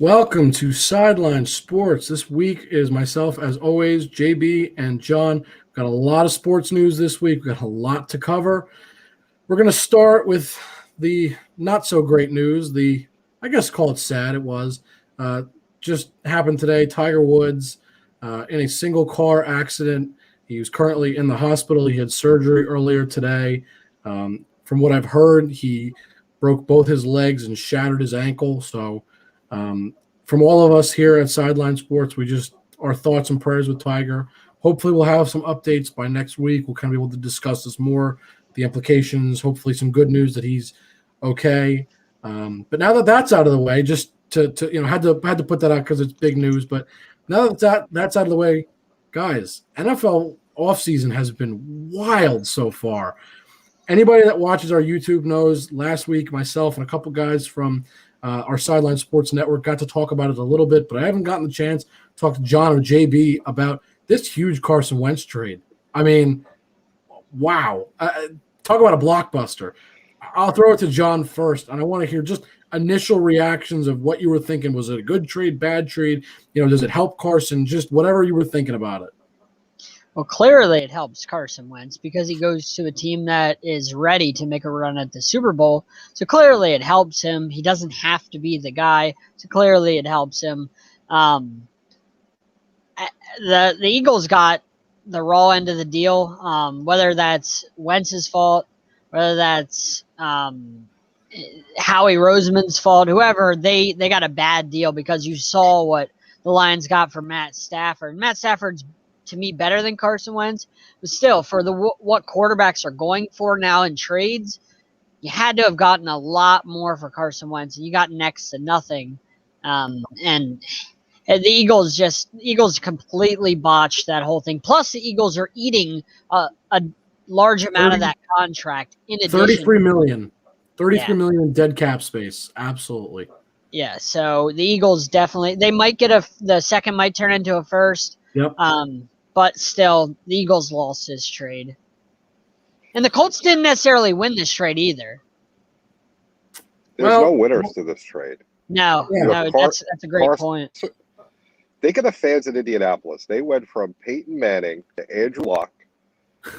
Welcome to Sideline Sports. This week is myself, as always, JB and John. We've got a lot of sports news this week. We've got a lot to cover. We're going to start with the not so great news. I guess call it sad. It was just happened today. Tiger Woods in a single car accident. He was currently in the hospital. He had surgery earlier today. From what I've heard, he broke both his legs and shattered his ankle. So from all of us here at Sideline Sports, our thoughts and prayers with Tiger. Hopefully we'll have some updates by next week. We'll kind of be able to discuss this more, the implications, hopefully some good news that he's okay. But now that that's out of the way, just to had to put that out because it's big news. But now that that's out of the way, guys, NFL offseason has been wild so far. Anybody that watches our YouTube knows last week myself and a couple guys from our Sideline Sports Network got to talk about it a little bit, but I haven't gotten the chance to talk to John or JB about this huge Carson Wentz trade. I mean, wow. Talk about a blockbuster. I'll throw it to John first, and I want to hear just initial reactions of what you were thinking. Was it a good trade, bad trade? Does it help Carson? Just whatever you were thinking about it. Well, clearly it helps Carson Wentz because he goes to a team that is ready to make a run at the Super Bowl. So clearly it helps him. He doesn't have to be the guy. So clearly it helps him. The Eagles got the raw end of the deal, whether that's Wentz's fault, whether that's Howie Roseman's fault, whoever, they got a bad deal because you saw what the Lions got for Matt Stafford. Matt Stafford's to me better than Carson Wentz, but still for what quarterbacks are going for now in trades, you had to have gotten a lot more for Carson Wentz, and you got next to nothing. And the Eagles completely botched that whole thing. Plus, the Eagles are eating a large amount of that contract. In addition, $33 million in dead cap space. Absolutely. Yeah. So the Eagles they might get the second might turn into a first. Yep. But still, the Eagles lost this trade. And the Colts didn't necessarily win this trade either. There's no winners to this trade. No, that's a great point. Think of the fans in Indianapolis. They went from Peyton Manning to Andrew Luck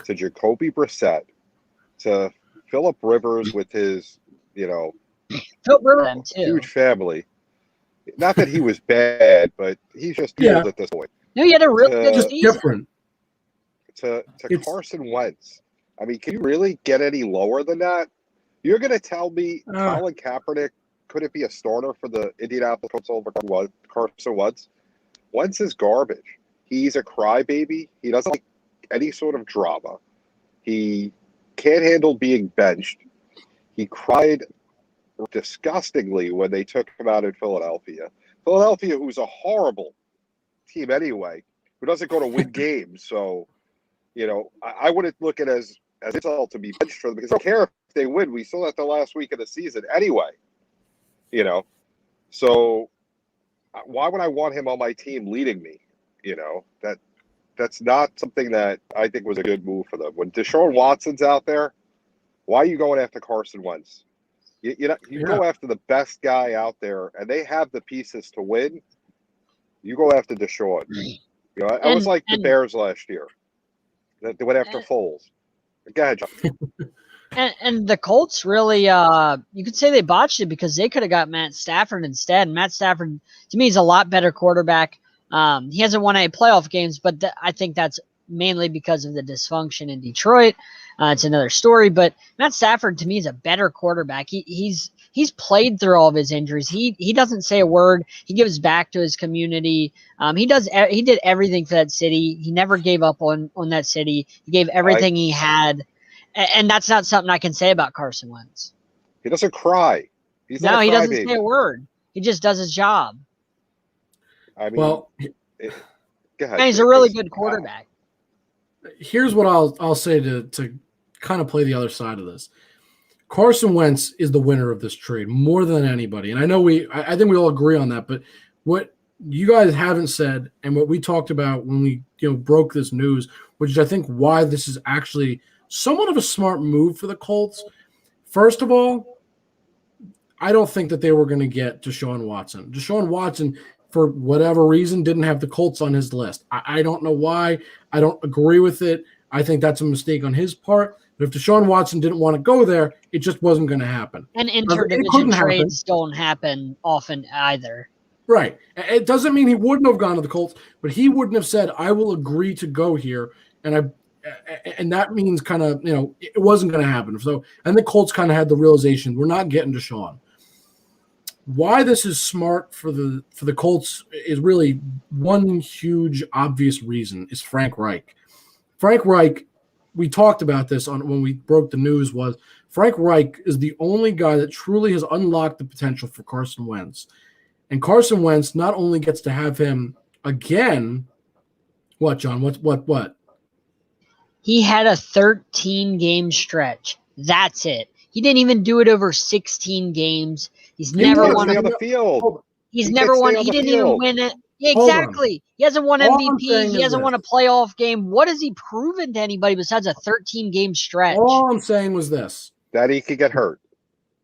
to Jacoby Brissett to Phillip Rivers with his, huge family. Not that he was bad, but he's just old at this point. No, he had a real good season. Different. To Carson Wentz. I mean, can you really get any lower than that? You're going to tell me Colin Kaepernick couldn't be a starter for the Indianapolis Colts over Carson Wentz? Wentz is garbage. He's a crybaby. He doesn't like any sort of drama. He can't handle being benched. He cried disgustingly when they took him out in Philadelphia. Philadelphia, who's a horrible team anyway, who doesn't go to win games. So, I wouldn't look at it as insult to be benched for them because I don't care if they win. We still have the last week of the season anyway. So why would I want him on my team leading me? That's not something that I think was a good move for them. When Deshaun Watson's out there, why are you going after Carson Wentz? You go after the best guy out there, and they have the pieces to win. You go after Deshaun. I was like the Bears last year. They went after Foles. Go ahead, John. And the Colts really, you could say they botched it because they could have got Matt Stafford instead. And Matt Stafford, to me, is a lot better quarterback. He hasn't won any playoff games, but I think that's mainly because of the dysfunction in Detroit. It's another story. But Matt Stafford, to me, is a better quarterback. He's played through all of his injuries. He doesn't say a word. He gives back to his community. He did everything for that city. He never gave up on that city. He gave everything he had. And that's not something I can say about Carson Wentz. He doesn't cry. He doesn't say a word. He just does his job. I mean, go ahead. And he's a really good quarterback. Here's what I'll say to kind of play the other side of this. Carson Wentz is the winner of this trade more than anybody. And I know I think we all agree on that, but what you guys haven't said and what we talked about when we broke this news, which is I think why this is actually somewhat of a smart move for the Colts. First of all, I don't think that they were going to get Deshaun Watson. Deshaun Watson, for whatever reason, didn't have the Colts on his list. I don't know why. I don't agree with it. I think that's a mistake on his part. But if Deshaun Watson didn't want to go there, it just wasn't going to happen. And interdivision trades don't happen often either. Right. It doesn't mean he wouldn't have gone to the Colts, but he wouldn't have said, I will agree to go here. And that means kind of, it wasn't going to happen. So I think the Colts kind of had the realization, we're not getting Deshaun. Why this is smart for the Colts is really one huge obvious reason is Frank Reich. Frank Reich, we talked about this when we broke the news, was Frank Reich is the only guy that truly has unlocked the potential for Carson Wentz. And Carson Wentz not only gets to have him again, what, John? What? He had a 13-game stretch. That's it. He didn't even do it over 16 games. He's never won on the field. He's never won. He didn't even win it. Exactly. He hasn't won MVP. He hasn't won a playoff game. What has he proven to anybody besides a 13-game stretch? All I'm saying was this. That he could get hurt.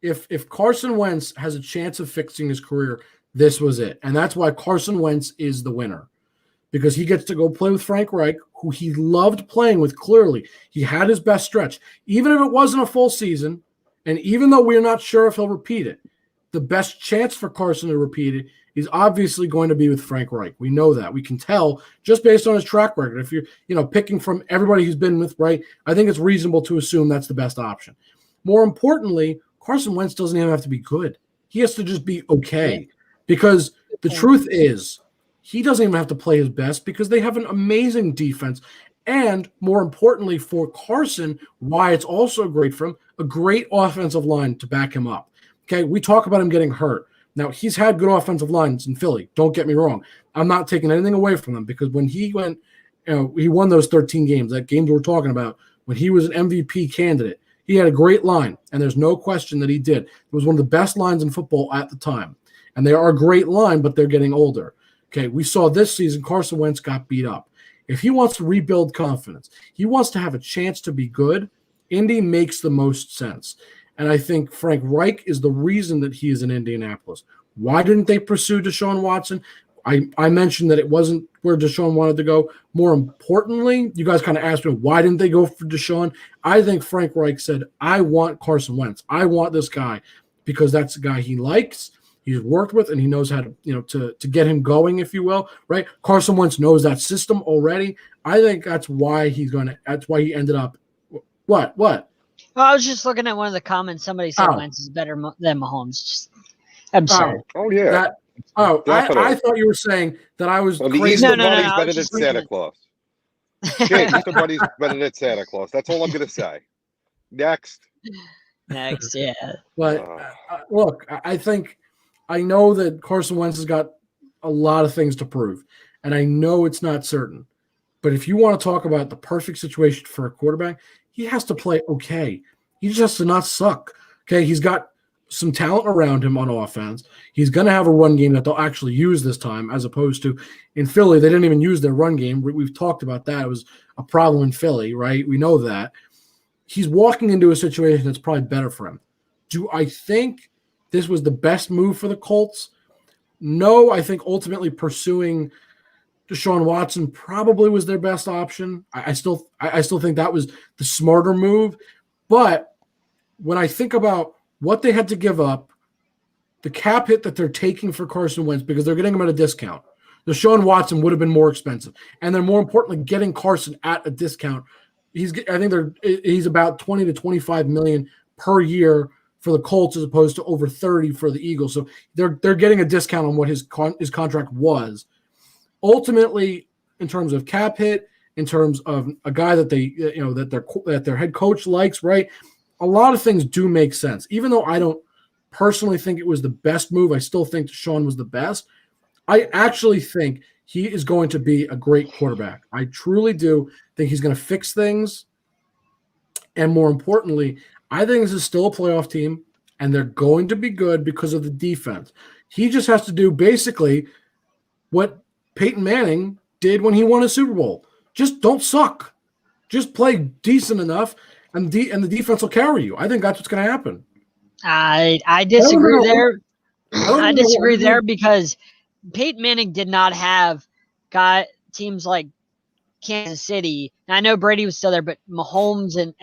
If Carson Wentz has a chance of fixing his career, this was it. And that's why Carson Wentz is the winner. Because he gets to go play with Frank Reich, who he loved playing with clearly. He had his best stretch. Even if it wasn't a full season, and even though we're not sure if he'll repeat it, the best chance for Carson to repeat it is obviously going to be with Frank Reich. We know that. We can tell just based on his track record. If you're picking from everybody he's been with, right, I think it's reasonable to assume that's the best option. More importantly, Carson Wentz doesn't even have to be good. He has to just be okay. Because the truth is, he doesn't even have to play his best because they have an amazing defense. And more importantly for Carson, why it's also great for him, a great offensive line to back him up. Okay, we talk about him getting hurt. Now, he's had good offensive lines in Philly. Don't get me wrong. I'm not taking anything away from him because when he went, he won those 13 games, that game we're talking about, when he was an MVP candidate, he had a great line, and there's no question that he did. It was one of the best lines in football at the time. And they are a great line, but they're getting older. Okay, we saw this season Carson Wentz got beat up. If he wants to rebuild confidence, he wants to have a chance to be good, Indy makes the most sense. And I think Frank Reich is the reason that he is in Indianapolis. Why didn't they pursue Deshaun Watson? I mentioned that it wasn't where Deshaun wanted to go. More importantly, you guys kind of asked me, why didn't they go for Deshaun? I think Frank Reich said, I want Carson Wentz. I want this guy because that's the guy he likes. He's worked with, and he knows how to get him going, if you will, right? Carson Wentz knows that system already. I think that's why he ended up. What? Well, I was just looking at one of the comments. Somebody said Wentz is better than Mahomes. I'm sorry. Oh yeah. I thought you were saying that I was crazy. The Easter Bunny's better than Santa Claus. Jake, Easter Bunny's better than Santa Claus. That's all I'm going to say. Next, yeah. But look, I know that Carson Wentz has got a lot of things to prove, and I know it's not certain. But if you want to talk about the perfect situation for a quarterback, he has to play okay. He just has to not suck. Okay, he's got some talent around him on offense. He's going to have a run game that they'll actually use this time, as opposed to in Philly, they didn't even use their run game. We've talked about that. It was a problem in Philly, right? We know that. He's walking into a situation that's probably better for him. Do I think this was the best move for the Colts? No, I think ultimately pursuing Deshaun Watson probably was their best option. I still think that was the smarter move. But when I think about what they had to give up, the cap hit that they're taking for Carson Wentz because they're getting him at a discount. Deshaun Watson would have been more expensive. And they're more importantly getting Carson at a discount. He's about 20 to 25 million per year for the Colts as opposed to over 30 for the Eagles. So they're getting a discount on what his contract was. Ultimately, in terms of cap hit, in terms of a guy that that their head coach likes, right? A lot of things do make sense. Even though I don't personally think it was the best move, I still think Deshaun was the best. I actually think he is going to be a great quarterback. I truly do think he's going to fix things. And more importantly, I think this is still a playoff team, and they're going to be good because of the defense. He just has to do basically what Peyton Manning did when he won a Super Bowl. Just don't suck. Just play decent enough, and the defense will carry you. I think that's what's going to happen. I disagree there. I disagree there because because Peyton Manning did not have teams like Kansas City. And I know Brady was still there, but Mahomes and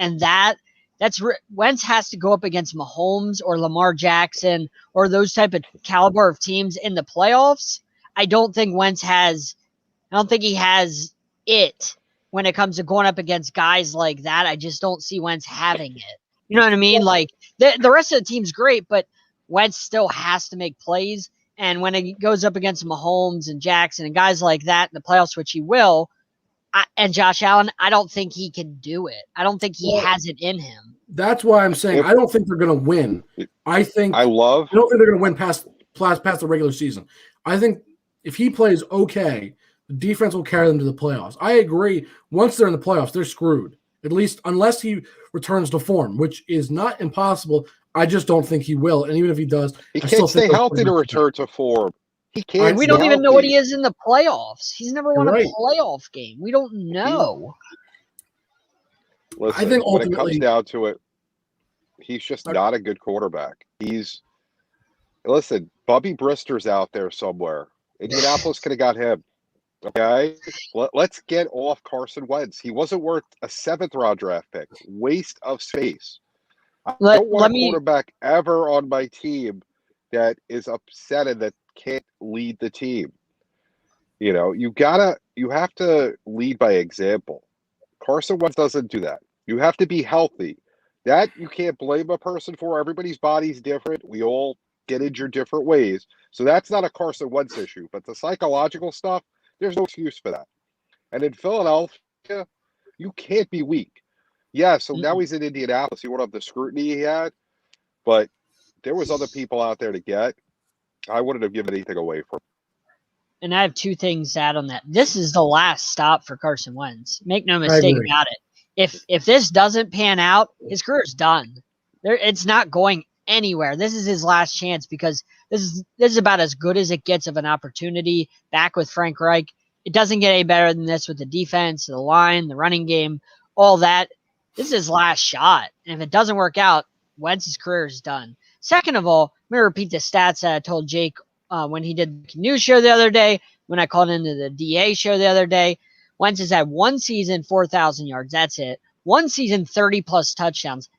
Wentz has to go up against Mahomes or Lamar Jackson or those type of caliber of teams in the playoffs. I don't think he has it when it comes to going up against guys like that. I just don't see Wentz having it. You know what I mean? Like the rest of the team's great, but Wentz still has to make plays. And when it goes up against Mahomes and Jackson and guys like that in the playoffs, which he will, and Josh Allen, I don't think he can do it. I don't think he has it in him. That's why I'm saying I don't think they're going to win. I don't think they're going to win past the regular season. I think if he plays okay, the defense will carry them to the playoffs. I agree. Once they're in the playoffs, they're screwed. At least unless he returns to form, which is not impossible. I just don't think he will. And even if he does, he can't stay healthy to return to form. He can't. And we don't even know what he is in the playoffs. He's never won a playoff game. We don't know. Listen, I think when it comes down to it, he's just not a good quarterback. Listen, Bubby Brister's out there somewhere. Indianapolis could have got him. Okay, let's get off Carson Wentz. He wasn't worth a 7th-round draft pick. Waste of space. I don't want a quarterback ever on my team that is upset and that can't lead the team. You know, you have to lead by example. Carson Wentz doesn't do that. You have to be healthy. That you can't blame a person for. Everybody's body's different. We all get injured different ways. So that's not a Carson Wentz issue. But the psychological stuff, there's no excuse for that. And in Philadelphia, you can't be weak. Yeah, so now he's in Indianapolis. He won't have the scrutiny he had. But there was other people out there to get. I wouldn't have given anything away for him. And I have 2 things to add on that. This is the last stop for Carson Wentz. Make no mistake about it. If this doesn't pan out, his career is done. It's not going anywhere. This is his last chance because this is about as good as it gets of an opportunity back with Frank Reich. It doesn't get any better than this with the defense, the line, the running game, all that. This is his last shot. And if it doesn't work out, Wentz's career is done. Second of all, I'm going to repeat the stats that I told Jake when he did the news show the other day, when I called into the DA show the other day. Wentz has had 1 season, 4,000 yards. That's it. 1 season, 30-plus touchdowns,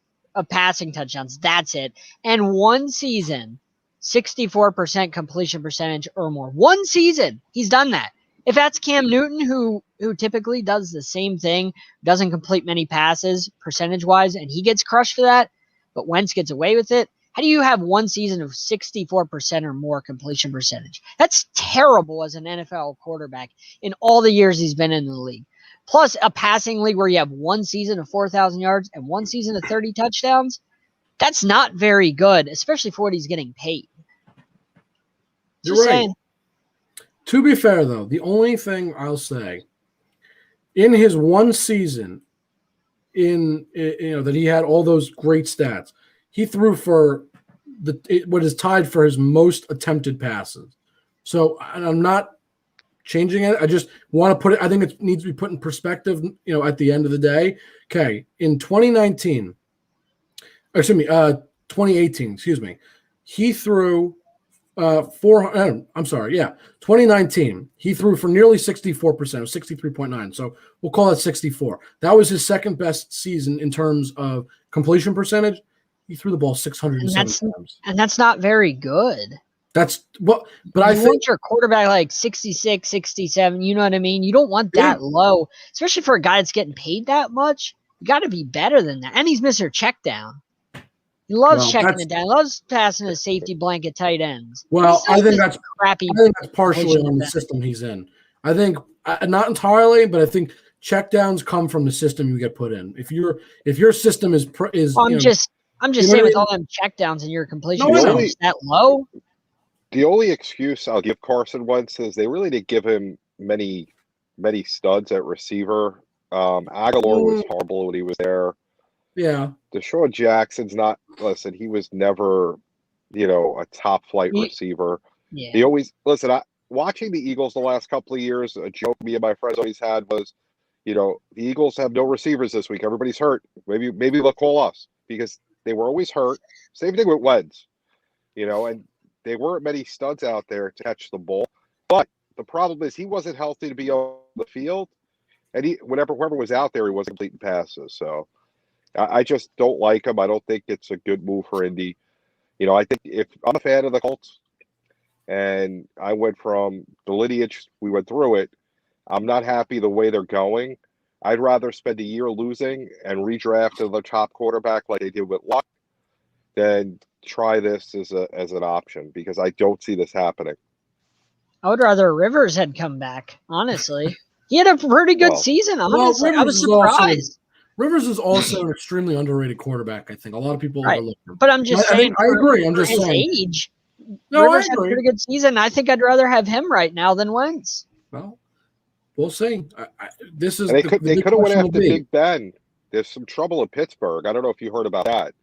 passing touchdowns. That's it. And 1 season, 64% completion percentage or more. 1 season, he's done that. If that's Cam Newton, who typically does the same thing, doesn't complete many passes percentage-wise, and he gets crushed for that, but Wentz gets away with it, how do you have 1 season of 64% or more completion percentage? That's terrible as an NFL quarterback in all the years he's been in the league. Plus, a passing league where you have 1 season of 4,000 yards and 1 season of 30 touchdowns, that's not very good, especially for what he's getting paid. You're right. Saying. To be fair, though, the only thing I'll say, in his 1 season, that he had all those great stats, he threw for what is tied for his most attempted passes. So I'm not changing it. I just want to put it. I think it needs to be put in perspective. At the end of the day, okay. In 2018. He threw 2019. He threw for nearly 64%, 63.9. So we'll call it 64. That was his second best season in terms of completion percentage. He threw the ball 607 times. And that's not very good. But I think want your quarterback like 66, 67. You know what I mean? You don't want that low, especially for a guy that's getting paid that much. You got to be better than that. And he's Mr. Check Down. He loves checking it down. He loves passing the safety blanket tight ends. Well, I think that's partially on the system he's in. I think not entirely, but I think check downs come from the system you get put in. If your system is I'm just saying with all them check downs and your completion percentage that low. The only excuse I'll give Carson Wentz is they really didn't give him many studs at receiver. Aguilar was horrible when he was there. Yeah. Deshaun Jackson's not – listen, he was never, a top-flight receiver. Yeah. He always – listen, watching the Eagles the last couple of years, a joke me and my friends always had was, the Eagles have no receivers this week. Everybody's hurt. Maybe they'll call us because They were always hurt. Same thing with Wentz, and there weren't many studs out there to catch the ball. But the problem is he wasn't healthy to be on the field, and whoever was out there, he wasn't completing passes. So I just don't like him. I don't think it's a good move for Indy. I think if I'm a fan of the Colts, and I went from the lineage, we went through it. I'm not happy the way they're going. I'd rather spend a year losing and redraft the top quarterback like they did with Luck than try this as an option, because I don't see this happening. I would rather Rivers had come back, honestly. He had a pretty good season, honestly. I was surprised. Rivers is also an extremely underrated quarterback, I think. A lot of people overlook him. But I'm just saying, I agree. I'm just his saying. Age, No, Rivers I agree. had a pretty good season. I think I'd rather have him right now than Wentz. Well, we'll see. This is they could have went after Big Ben. There's some trouble in Pittsburgh. I don't know if you heard about that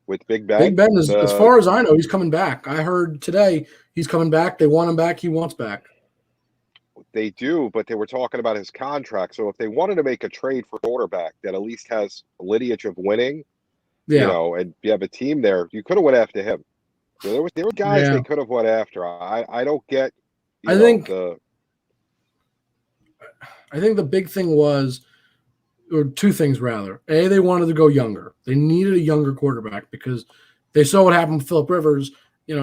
with Big Ben. Big Ben is, as far as I know, he's coming back. I heard today he's coming back. They want him back. He wants back. They do, but they were talking about his contract. So if they wanted to make a trade for quarterback that at least has a lineage of winning, and you have a team there, you could have went after him. So there were guys they could have went after. I don't get. I think the big thing was, or two things rather. A, they wanted to go younger. They needed a younger quarterback because they saw what happened with Phillip Rivers. He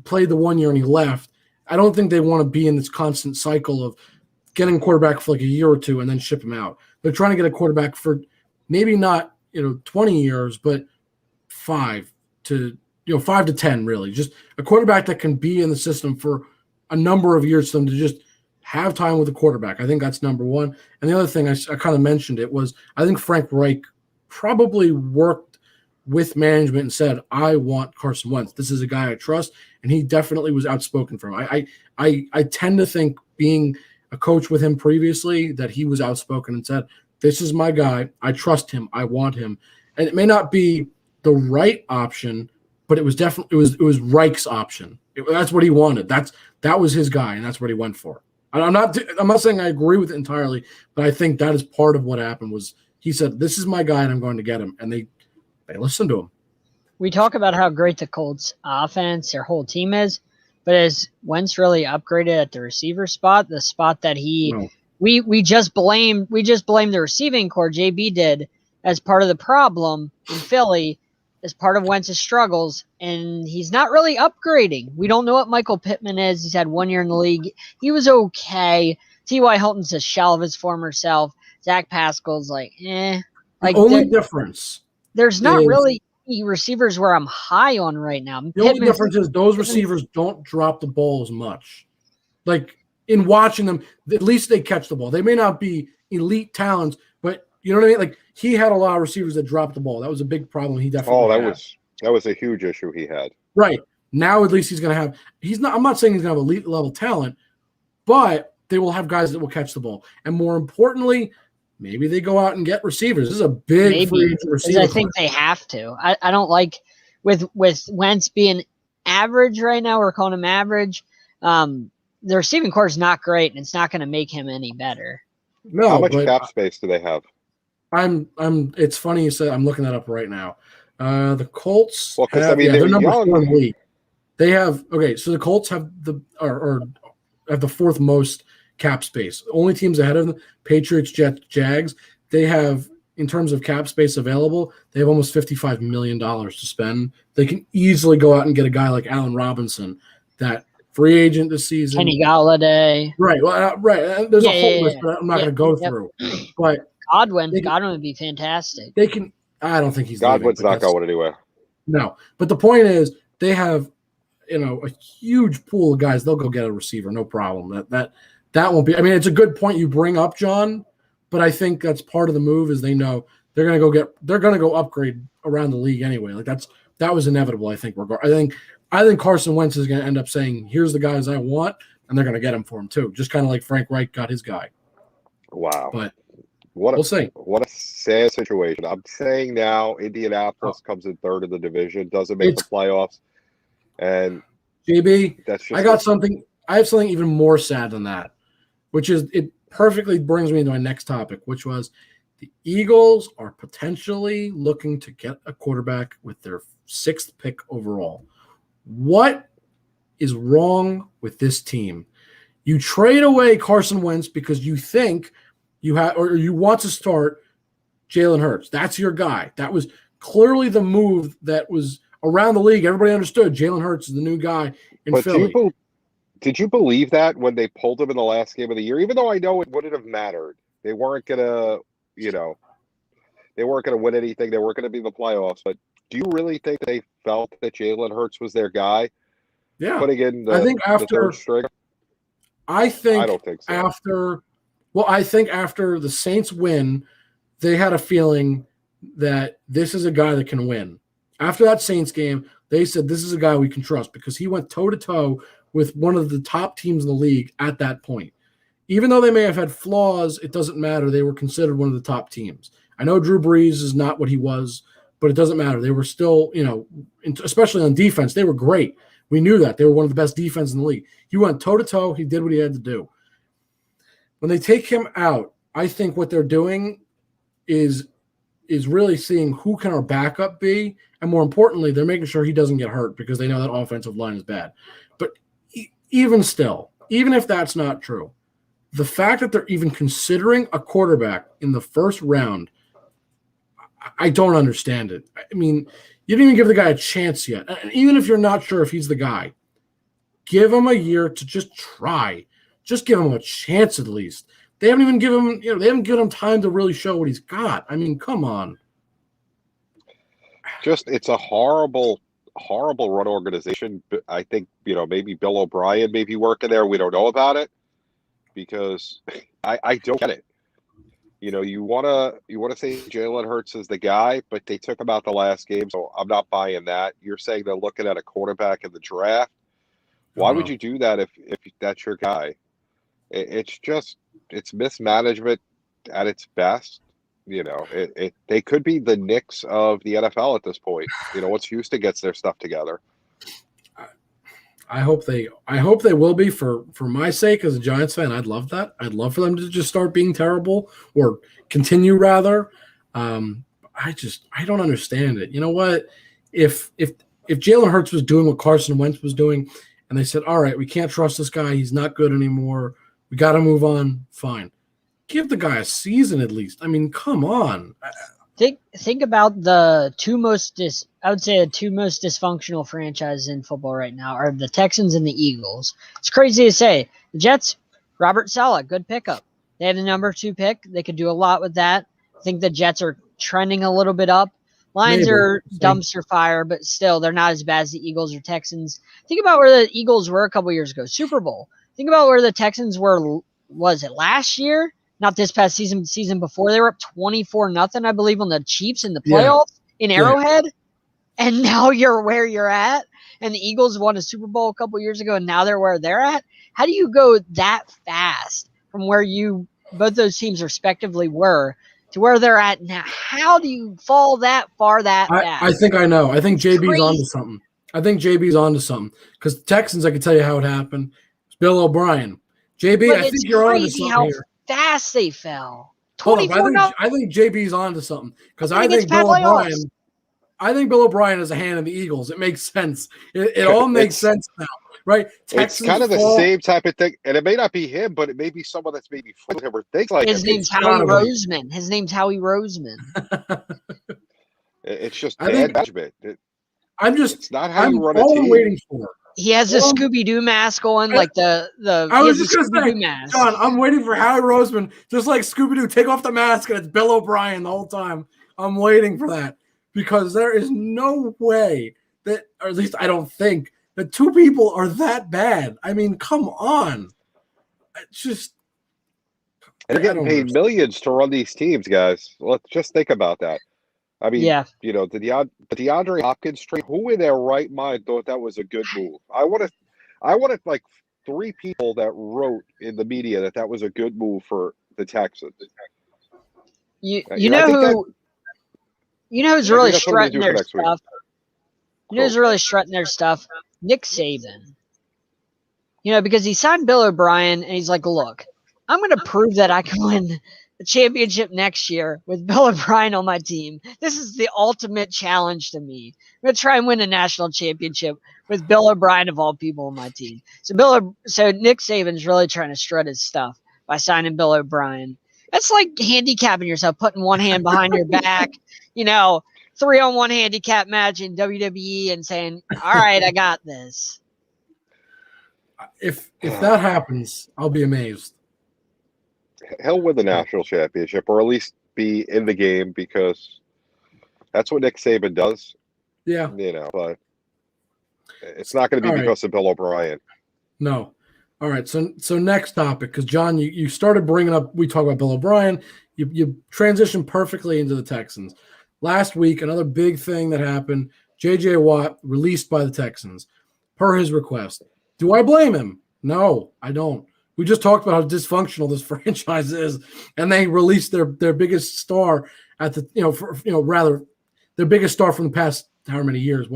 played the 1 year and he left. I don't think they want to be in this constant cycle of getting a quarterback for like a year or two and then ship him out. They're trying to get a quarterback for maybe not 20 years, but 5 to 10 really. Just a quarterback that can be in the system for a number of years for them to just have time with the quarterback. I think that's number one. And the other thing I kind of mentioned it was I think Frank Reich probably worked with management and said, I want Carson Wentz. This is a guy I trust. And he definitely was outspoken for him. I tend to think, being a coach with him previously, that he was outspoken and said, this is my guy. I trust him. I want him. And it may not be the right option, but it was definitely it was Reich's option. That's what he wanted. That was his guy, and that's what he went for. I'm not saying I agree with it entirely, but I think that is part of what happened. Was he said, this is my guy and I'm going to get him, and they listened to him. We talk about how great the Colts offense, their whole team is, but as Wentz really upgraded at the receiver spot, the spot that we just blamed the receiving core, JB did, as part of the problem in Philly, as part of Wentz's struggles, and he's not really upgrading. We don't know what Michael Pittman is. He's had 1 year in the league. He was okay. T.Y. Hilton's a shell of his former self. Zach Pascal's like, eh. Like, the only difference, there's not really receivers where I'm high on right now. The only difference is those receivers don't drop the ball as much. Like, in watching them, at least they catch the ball. They may not be elite talents, but you know what I mean? Like, he had a lot of receivers that dropped the ball. That was a big problem. He definitely that was a huge issue he had. Right. Now at least he's going to have – I'm not saying he's going to have elite level talent, but they will have guys that will catch the ball. And more importantly, maybe they go out and get receivers. This is a big free agent receiver. I think they have to. I don't like with Wentz being average right now. We're calling him average. The receiving core is not great, and it's not going to make him any better. No, how much cap space do they have? It's funny you said. I'm looking that up right now. The Colts. Well, because they're number 4 in the league. They have so the Colts have have the 4th most cap space. Only teams ahead of them: Patriots, Jets, Jags. They have, in terms of cap space available, they have almost $55 million to spend. They can easily go out and get a guy like Allen Robinson, that free agent this season. Kenny Galladay. Right. Well, right. There's a whole list, but I'm not going to go through. But Godwin would be fantastic. They can. I don't think he's. Godwin's not going anywhere. No, but the point is, they have, a huge pool of guys. They'll go get a receiver, no problem. That won't be. I mean, it's a good point you bring up, John. But I think that's part of the move, is they know they're going to go upgrade around the league anyway. Like that was inevitable. I think Carson Wentz is going to end up saying, "Here's the guys I want," and they're going to get him for him too. Just kind of like Frank Reich got his guy. Wow. But we'll see. What a sad situation. I'm saying now, Indianapolis comes in 3rd in the division, doesn't make the playoffs, and JB, that's just I have something even more sad than that, which is it perfectly brings me to my next topic, which was The Eagles are potentially looking to get a quarterback with their 6th pick overall. What is wrong with this team? You trade away Carson Wentz because you think you have, or you want to start Jalen Hurts. That's your guy. That was clearly the move that was around the league. Everybody understood Jalen Hurts is the new guy in Philly. Did you believe that when they pulled him in the last game of the year? Even though I know it wouldn't have mattered. They weren't going to, they weren't going to win anything. They weren't going to be in the playoffs. But do you really think they felt that Jalen Hurts was their guy? Yeah. Putting in the, I think after, the third string? I don't think so. I think after the Saints win, they had a feeling that this is a guy that can win. After that Saints game, they said this is a guy we can trust because he went toe-to-toe with one of the top teams in the league at that point. Even though they may have had flaws, it doesn't matter. They were considered one of the top teams. I know Drew Brees is not what he was, but it doesn't matter. They were still, especially on defense, they were great. We knew that. They were one of the best defenses in the league. He went toe-to-toe. He did what he had to do. When they take him out, I think what they're doing is really seeing who can our backup be, and more importantly, they're making sure he doesn't get hurt because they know that offensive line is bad. But even still, even if that's not true, the fact that they're even considering a quarterback in the first round, I don't understand it. I mean, you didn't even give the guy a chance yet. And even if you're not sure if he's the guy, give him a year to just try. Just give him a chance at least. They haven't even given him, they haven't given him time to really show what he's got. I mean, come on. It's a horrible run organization. I think, maybe Bill O'Brien may be working there. We don't know about it because I don't get it. You want to say Jalen Hurts is the guy, but they took him out the last game, so I'm not buying that. You're saying they're looking at a quarterback in the draft. Why would you do that if that's your guy? It's mismanagement at its best. They could be the Knicks of the NFL at this point. Once Houston gets their stuff together. I hope they will be for my sake as a Giants fan. I'd love that. I'd love for them to just start being terrible or continue rather. I don't understand it. You know what? If Jalen Hurts was doing what Carson Wentz was doing, and they said, all right, we can't trust this guy. He's not good anymore. We got to move on. Fine. Give the guy a season at least. I mean, come on. Think about the two most dysfunctional franchises in football right now are the Texans and the Eagles. It's crazy to say. The Jets, Robert Saleh, good pickup. They have the number 2 pick. They could do a lot with that. I think the Jets are trending a little bit up. Lions are dumpster fire, but still, they're not as bad as the Eagles or Texans. Think about where the Eagles were a couple years ago, Super Bowl. Think about where the Texans were, was it last year? Not this past season before. They were up 24-0, I believe, on the Chiefs in the playoffs in Arrowhead. Yeah. And now you're where you're at. And the Eagles won a Super Bowl a couple years ago, and now they're where they're at. How do you go that fast from where both those teams respectively were to where they're at now? How do you fall that far that fast? I think I know. I think JB's onto something. Because the Texans, I can tell you how it happened. It's Bill O'Brien. JB, I think you're onto something here. Fast they fell. I think JB's onto something because I think Bill O'Brien has a hand in the Eagles. It makes sense. It all makes sense now, right? Texans it's kind of the same type of thing, and it may not be him, but it may be someone that's maybe with him or things like. His name's Howie Roseman. It's just bad management. It's not how you run a team. I'm waiting for. He has a Scooby-Doo mask on, like the. I was just going to say, John, I'm waiting for Howie Roseman, just like Scooby-Doo, take off the mask, and it's Bill O'Brien the whole time. I'm waiting for that because there is no way that, or at least I don't think, that 2 people are that bad. I mean, come on. It's just. They're getting paid millions to run these teams, guys. Let's just think about that. I mean, the DeAndre Hopkins trade, who in their right mind thought that was a good move? I wanted like 3 people that wrote in the media that was a good move for the Texans. You know who's really strutting their stuff? You know who's really strutting their stuff? Nick Saban. Because he signed Bill O'Brien, and he's like, look, I'm going to prove that I can win a championship next year with Bill O'Brien on my team. This is the ultimate challenge to me. I'm going to try and win a national championship with Bill O'Brien of all people on my team. So Nick Saban's really trying to strut his stuff by signing Bill O'Brien. That's like handicapping yourself, putting one hand behind your back, 3-on-1 handicap match in WWE and saying, all right, I got this. If that happens, I'll be amazed. He'll win the national championship, or at least be in the game, because that's what Nick Saban does. Yeah. But it's not going to be because of Bill O'Brien. No. All right. So next topic, because John, you started bringing up, we talk about Bill O'Brien. You transitioned perfectly into the Texans. Last week, another big thing that happened, J.J. Watt released by the Texans per his request. Do I blame him? No, I don't. We just talked about how dysfunctional this franchise is, and they released their biggest star at the their biggest star from the past however many years,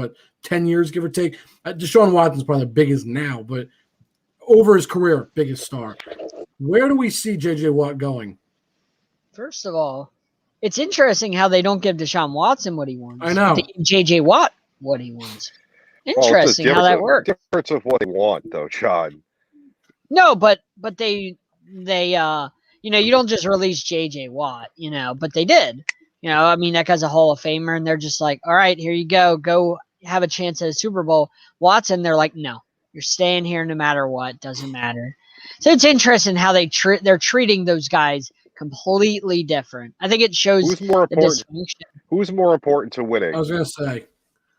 10 years, give or take. Deshaun Watson's probably the biggest now, but over his career, biggest star. Where do we see J.J. Watt going? First of all, it's interesting how they don't give Deshaun Watson what he wants. I know. They give J.J. Watt what he wants. Interesting how that works. Difference of what they want, though, John. No, but they you don't just release J.J. Watt, but they did. That guy's a Hall of Famer, and they're just like, all right, here you go have a chance at a Super Bowl. Watson, they're like, no, you're staying here no matter what, doesn't matter. So it's interesting how they're treating those guys completely different. I think it shows who's more the important. dysfunction. Who's more important to winning? I was going to say.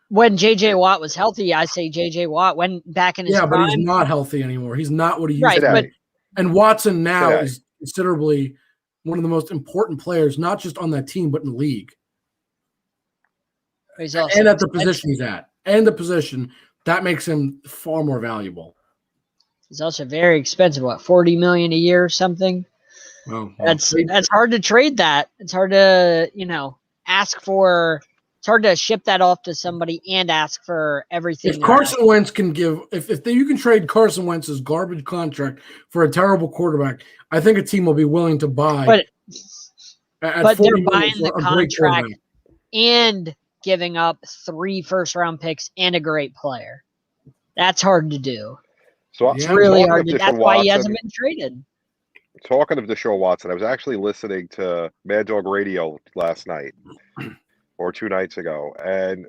When J.J. Watt was healthy, I say J.J. Watt. When back in his prime, but he's not healthy anymore. He's not what he used to be. But, and Watson now is considerably one of the most important players, not just on that team, but in the league. And at the position he's at. And the position, that makes him far more valuable. He's also very expensive. What, $40 million a year or something? Well, that's hard to trade that. It's hard to, ask for. It's hard to ship that off to somebody and ask for everything. If Carson Wentz can give, you can trade Carson Wentz's garbage contract for a terrible quarterback, I think a team will be willing to buy. But they're buying the contract and giving up 3 first-round picks and a great player. That's hard to do. So it's really hard to do. That's why he hasn't been traded. Talking of Deshaun Watson, I was actually listening to Mad Dog Radio last night. Or 2 nights ago, and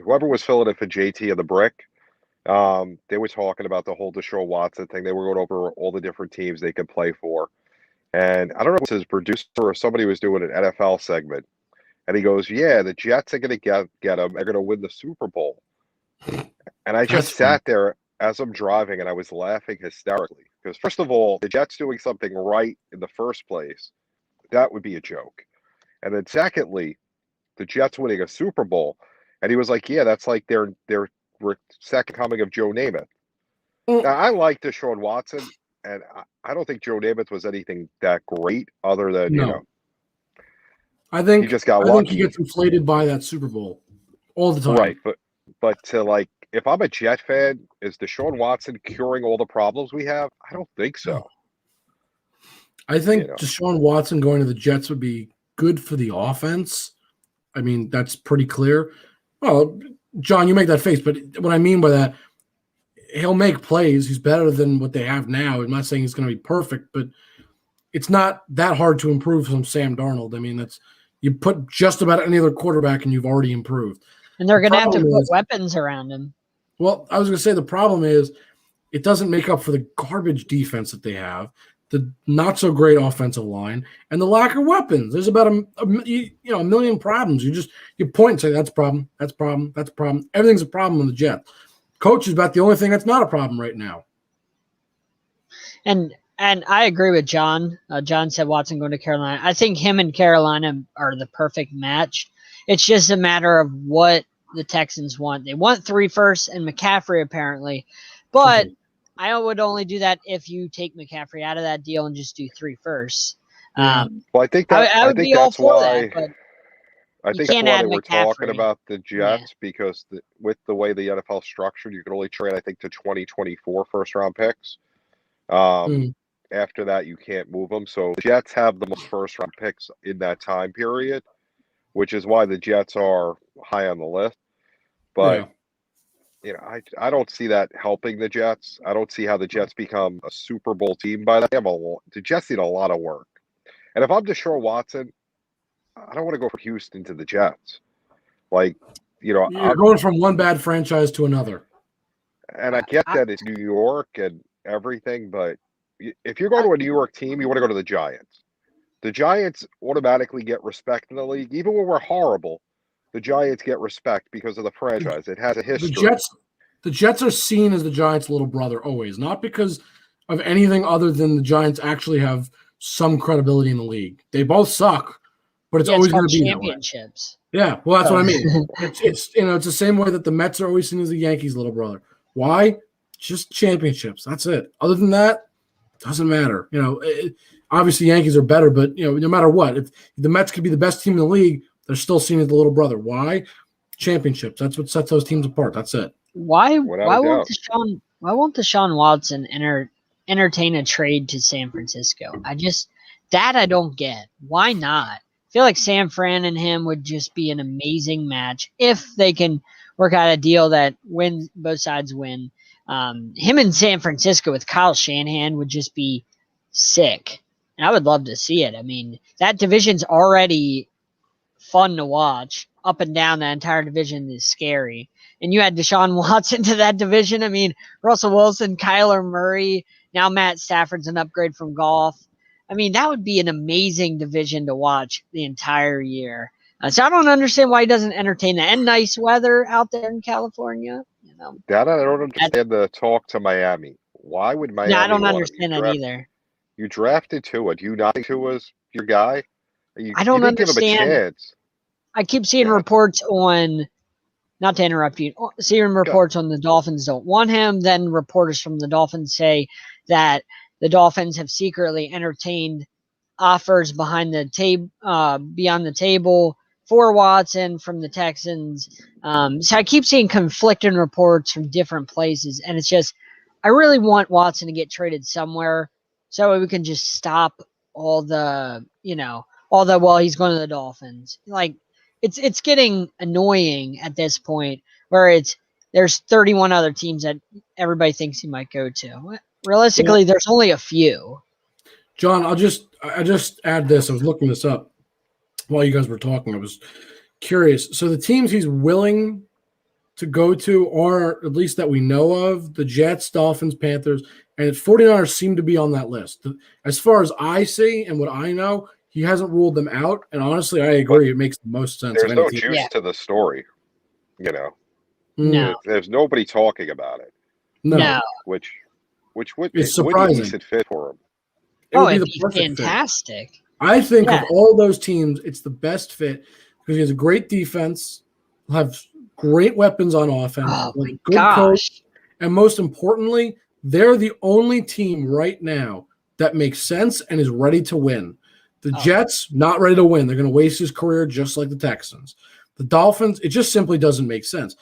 whoever was filling in for JT of the Brick, they were talking about the whole Deshaun Watson thing. They were going over all the different teams they could play for, and I don't know if it was his producer or somebody was doing an NFL segment, and he goes, "Yeah, the Jets are going to get him. They're going to win the Super Bowl." And I just sat there as I'm driving, and I was laughing hysterically because, first of all, the Jets doing something right in the first place, that would be a joke, and then secondly, the Jets winning a Super Bowl. And he was like, yeah, that's like their second coming of Joe Namath. Now, I like Deshaun Watson, and I don't think Joe Namath was anything that great other than, I think he just got lucky. I think he gets inflated by that Super Bowl all the time. Right, but to if I'm a Jet fan, is Deshaun Watson curing all the problems we have? I don't think so. I think Deshaun Watson going to the Jets would be good for the offense. I mean, that's pretty clear. Well, John, you make that face, but what I mean by that, he'll make plays. He's better than what they have now. I'm not saying he's going to be perfect, but it's not that hard to improve from Sam Darnold. I mean, you put just about any other quarterback and you've already improved. And they're going to have to put weapons around him. Well, I was going to say the problem is it doesn't make up for the garbage defense that they have, the not so great offensive line, and the lack of weapons. There's about a million problems. You point and say that's a problem, that's a problem, that's a problem. Everything's a problem on the Jets. Coach is about the only thing that's not a problem right now. And I agree with John. John said Watson going to Carolina. I think him and Carolina are the perfect match. It's just a matter of what the Texans want. They want 3 firsts and McCaffrey apparently, but I would only do that if you take McCaffrey out of that deal and just do 3 firsts. Well, I think I would be all for that. But I think that's why they were talking about the Jets because with the way the NFL is structured, you can only trade, I think, to 2024 first-round picks. after that, you can't move them. So the Jets have the most first-round picks in that time period, which is why the Jets are high on the list. But I don't see that helping the Jets. I don't see how the Jets become a Super Bowl team by that. The Jets need a lot of work. And if I'm Deshaun Watson, I don't want to go from Houston to the Jets. You're going from one bad franchise to another. And I get that it's New York and everything, but if you're going to a New York team, you want to go to the Giants. The Giants automatically get respect in the league. Even when we're horrible, the Giants get respect because of the franchise. It has a history. The Jets are seen as the Giants' little brother always, not because of anything other than the Giants actually have some credibility in the league. They both suck, but it's always going to be championships. Yeah, well, that's what I mean. It's the same way that the Mets are always seen as the Yankees' little brother. Why? Just championships. That's it. Other than that, doesn't matter. Obviously Yankees are better, but no matter what, if the Mets could be the best team in the league, they're still seen as the little brother. Why? Championships. That's what sets those teams apart. That's it. Why won't Deshaun Watson entertain a trade to San Francisco? I don't get. Why not? I feel like San Fran and him would just be an amazing match if they can work out a deal that both sides win. Him in San Francisco with Kyle Shanahan would just be sick. And I would love to see it. I mean, that division's already fun to watch. Up and down, that entire division is scary. And you had Deshaun Watson to that division. I mean, Russell Wilson, Kyler Murray, now Matt Stafford's an upgrade from golf. I mean, that would be an amazing division to watch the entire year. So I don't understand why he doesn't entertain that. And nice weather out there in California. That I don't understand the talk to Miami. Why would Miami? Yeah, I don't understand that either. You drafted Tua. Do you not think Tua's your guy? I don't understand. Give him a chance. I keep seeing reports on, not to interrupt you, seeing reports on the Dolphins don't want him. Then reporters from the Dolphins say that the Dolphins have secretly entertained offers beyond the table for Watson from the Texans. So I keep seeing conflicting reports from different places, and it's just, I really want Watson to get traded somewhere so we can just stop all the, well, he's going to the Dolphins. Like, it's getting annoying at this point where there's 31 other teams that everybody thinks he might go to. Realistically, there's only a few. John, I just add this. I was looking this up while you guys were talking. I was curious. So the teams he's willing to go to are, at least that we know of, the Jets, Dolphins, Panthers, and 49ers seem to be on that list. As far as I see and what I know, he hasn't ruled them out. And honestly, I agree. It makes the most sense. There's no juice to the story, No. There's nobody talking about it. No. Which would it's be surprising. A decent fit for him. It'd be fantastic. Fit. I think of all those teams, it's the best fit because he has a great defense, he'll have great weapons on offense, good coach, and most importantly, they're the only team right now that makes sense and is ready to win. The Jets, not ready to win. They're going to waste his career just like the Texans. The Dolphins, it just simply doesn't make sense.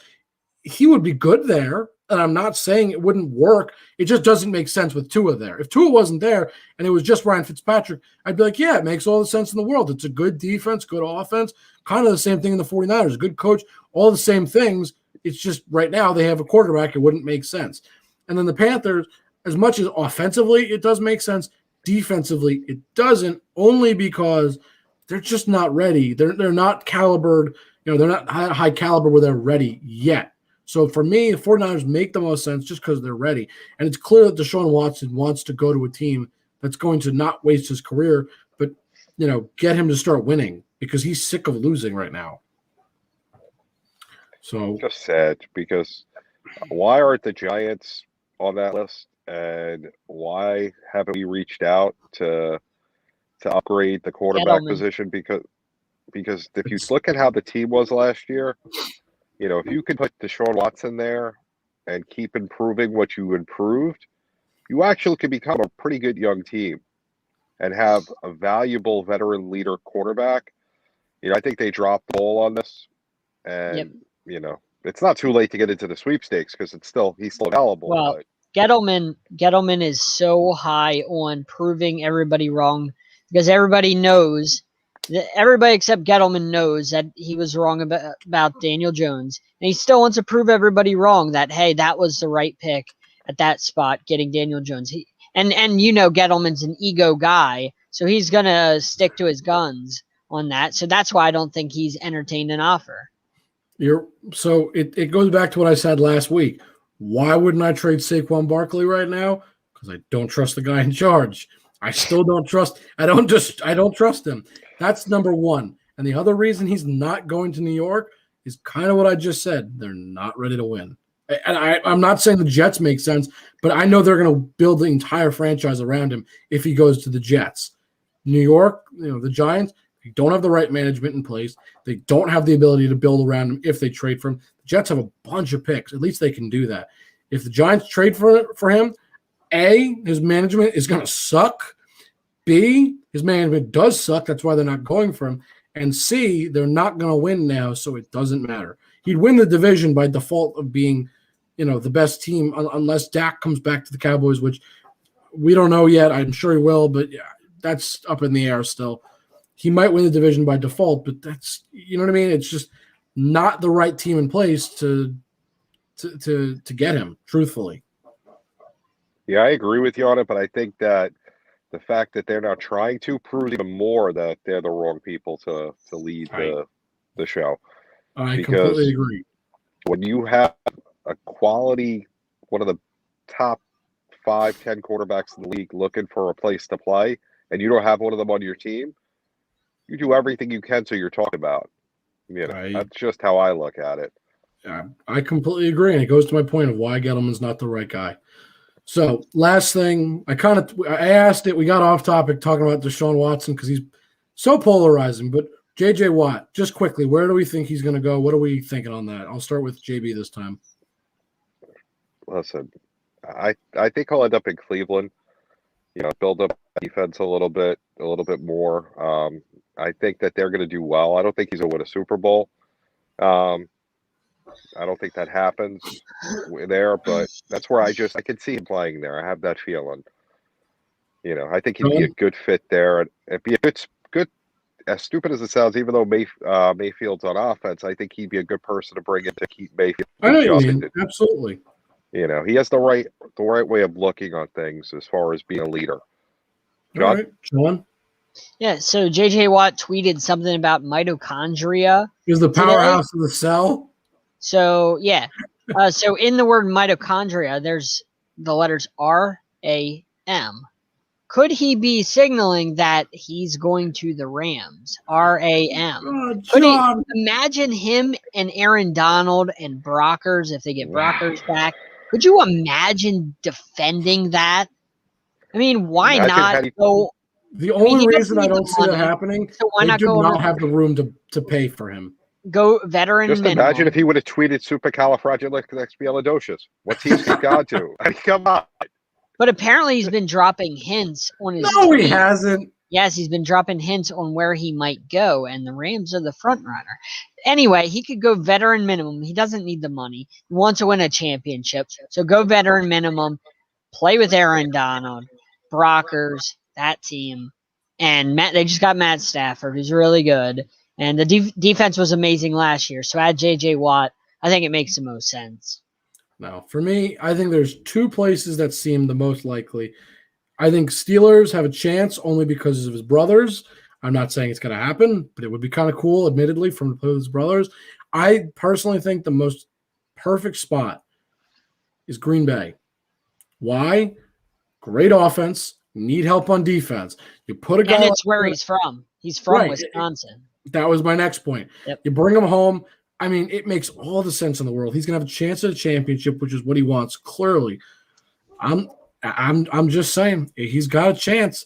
He would be good there, and I'm not saying it wouldn't work. It just doesn't make sense with Tua there. If Tua wasn't there and it was just Ryan Fitzpatrick, I'd be like, yeah, it makes all the sense in the world. It's a good defense, good offense, kind of the same thing in the 49ers, good coach, all the same things. It's just right now they have a quarterback. It wouldn't make sense. And then the Panthers, as much as offensively it does make sense, defensively it doesn't, only because they're just not ready. They're not calibered. They're not high caliber where they're ready yet. So for me, the 49ers make the most sense just because they're ready. And it's clear that Deshaun Watson wants to go to a team that's going to not waste his career, but, get him to start winning because he's sick of losing right now. So just sad because why aren't the Giants on that list? And why haven't we reached out to upgrade the quarterback position? Because if you look at how the team was last year, if you could put Deshaun Watson there and keep improving what you improved, you actually could become a pretty good young team and have a valuable veteran leader quarterback. I think they dropped the ball on this, and it's not too late to get into the sweepstakes because he's still available. Well, Gettleman is so high on proving everybody wrong because everybody knows that everybody except Gettleman knows that he was wrong about Daniel Jones, and he still wants to prove everybody wrong that hey, that was the right pick at that spot, getting Daniel Jones. And Gettleman's an ego guy, so he's gonna stick to his guns on that. So that's why I don't think he's entertained an offer. So it goes back to what I said last week. Why wouldn't I trade Saquon Barkley right now? Because I don't trust the guy in charge. I still don't trust. I don't trust him. That's number one. And the other reason he's not going to New York is kind of what I just said. They're not ready to win. And I'm not saying the Jets make sense, but I know they're going to build the entire franchise around him if he goes to the Jets. New York, the Giants, they don't have the right management in place. They don't have the ability to build around him if they trade for him. The Jets have a bunch of picks. At least they can do that. If the Giants trade for him, A, his management is going to suck. B, his management does suck. That's why they're not going for him. And C, they're not going to win now, so it doesn't matter. He'd win the division by default of being, the best team unless Dak comes back to the Cowboys, which we don't know yet. I'm sure he will, but yeah, that's up in the air still. He might win the division by default, but that's, you know what I mean? It's just not the right team in place to get him, truthfully. Yeah, I agree with you on it, but I think that the fact that they're not trying to proves even more that they're the wrong people to lead the show. I completely agree. When you have a quality, one of the top 5-10 quarterbacks in the league looking for a place to play, and you don't have one of them on your team, you do everything you can so you're talking about. That's just how I look at it. I completely agree, and it goes to my point of why Gettleman's not the right guy. So, last thing, I asked it. We got off topic talking about Deshaun Watson because he's so polarizing. But J.J. Watt, just quickly, where do we think he's going to go? What are we thinking on that? I'll start with JB this time. Listen, I think he'll end up in Cleveland. Build up defense a little bit more. I think that they're going to do well. I don't think he's going to win a Super Bowl. I don't think that happens there, but that's where I can see him playing there. I have that feeling. I think he'd be a good fit there, and it'd be a good. As stupid as it sounds, even though Mayfield's on offense, I think he'd be a good person to bring in to keep Mayfield. I know what you mean. Absolutely. He has the right way of looking on things as far as being a leader. John? All right, John. Yeah, so J.J. Watt tweeted something about mitochondria. Is the powerhouse of the cell? So, yeah. So in the word mitochondria, there's the letters R-A-M. Could he be signaling that he's going to the Rams? R-A-M. Imagine him and Aaron Donald and Brockers if they get Brockers back. Could you imagine defending that? I mean, why not go? The only reason I don't see that happening, so why not go? Not have the room to pay for him. Go veteran. Just minimum. Imagine if he would have tweeted supercalifragilisticexpialidocious. What's he got to? I mean, come on. But apparently he's been dropping hints on his. No, he hasn't. Yes, he's been dropping hints on where he might go, and the Rams are the front runner. Anyway, he could go veteran minimum. He doesn't need the money. He wants to win a championship. So go veteran minimum, play with Aaron Donald, Brockers, that team. And they just got Matt Stafford, who's really good. And the defense was amazing last year. So add J.J. Watt. I think it makes the most sense. Now, for me, I think there's two places that seem the most likely. I think Steelers have a chance only because of his brothers. I'm not saying it's going to happen, but it would be kind of cool, admittedly, from to play with his brothers. I personally think the most perfect spot is Green Bay. Why? Great offense. Need help on defense. You put a guy. And it's where he's from. He's from Wisconsin. That was my next point. Yep. You bring him home. I mean, it makes all the sense in the world. He's going to have a chance at a championship, which is what he wants. Clearly, I'm just saying he's got a chance.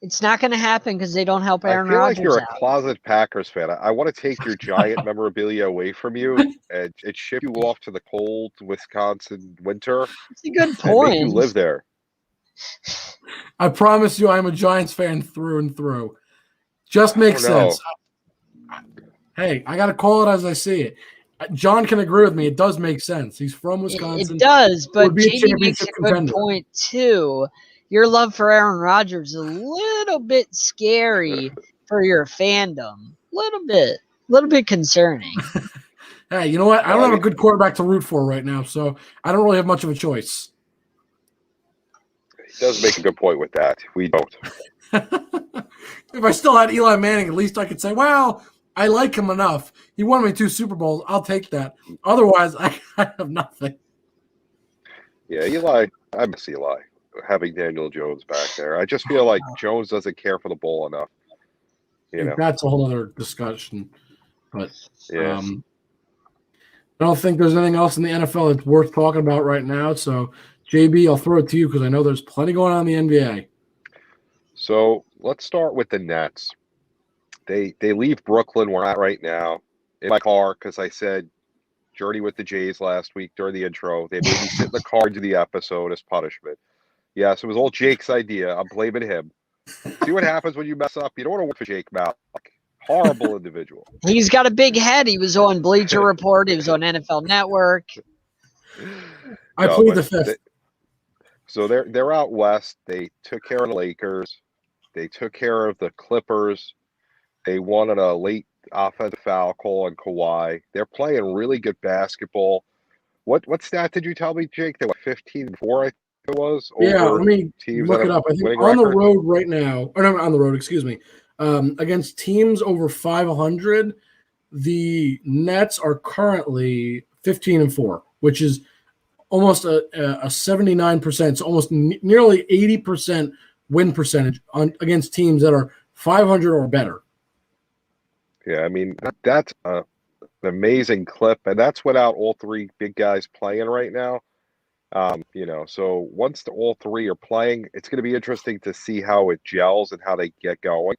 It's not going to happen because they don't help Aaron Rodgers. I feel like you're a closet Packers fan. I want to take your Giant memorabilia away from you and ship you off to the cold Wisconsin winter. It's a good point. And make you live there. I promise you, I'm a Giants fan through and through. Just makes sense. Hey, I got to call it as I see it. John can agree with me. It does make sense. He's from Wisconsin. It does, but Would be a JB makes championship a good contender. point too. Your love for Aaron Rodgers is a little bit scary for your fandom. A little bit concerning. Hey, you know what? I don't have a good quarterback to root for right now, so I don't really have much of a choice. He does make a good point with that. We don't. If I still had Eli Manning, at least I could say, well, I like him enough. He won me 2 Super Bowls. I'll take that. Otherwise, I have nothing. Yeah, Eli. I miss Eli. Having Daniel Jones back there. I just feel like Jones doesn't care for the ball enough. You know. That's a whole other discussion. But yeah. I don't think there's anything else in the NFL that's worth talking about right now. So, JB, I'll throw it to you because I know there's plenty going on in the NBA. So let's start with the Nets. They leave Brooklyn where I'm at right now in my car because I said journey with the Jays last week during the intro. They made me sit in the car and do the episode as punishment. Yes, it was all Jake's idea. I'm blaming him. See what happens when you mess up. You don't want to work for Jake Malik. Horrible individual. He's got a big head. He was on Bleacher Report. He was on NFL Network. I plead the fifth. So they're out west. They took care of the Lakers. They took care of the Clippers. They wanted a late offensive foul call on Kawhi. They're playing really good basketball. What stat did you tell me, Jake? They were 15-4, I think it was. Yeah, let me look it up. I think on the road right now, or no, on the road, excuse me. Against teams over 500, the Nets are currently 15-4, which is almost a 79%, so almost nearly 80% win percentage against teams that are 500 or better. Yeah, I mean, that's an amazing clip, and that's without all 3 big guys playing right now. So once all 3 are playing, it's going to be interesting to see how it gels and how they get going.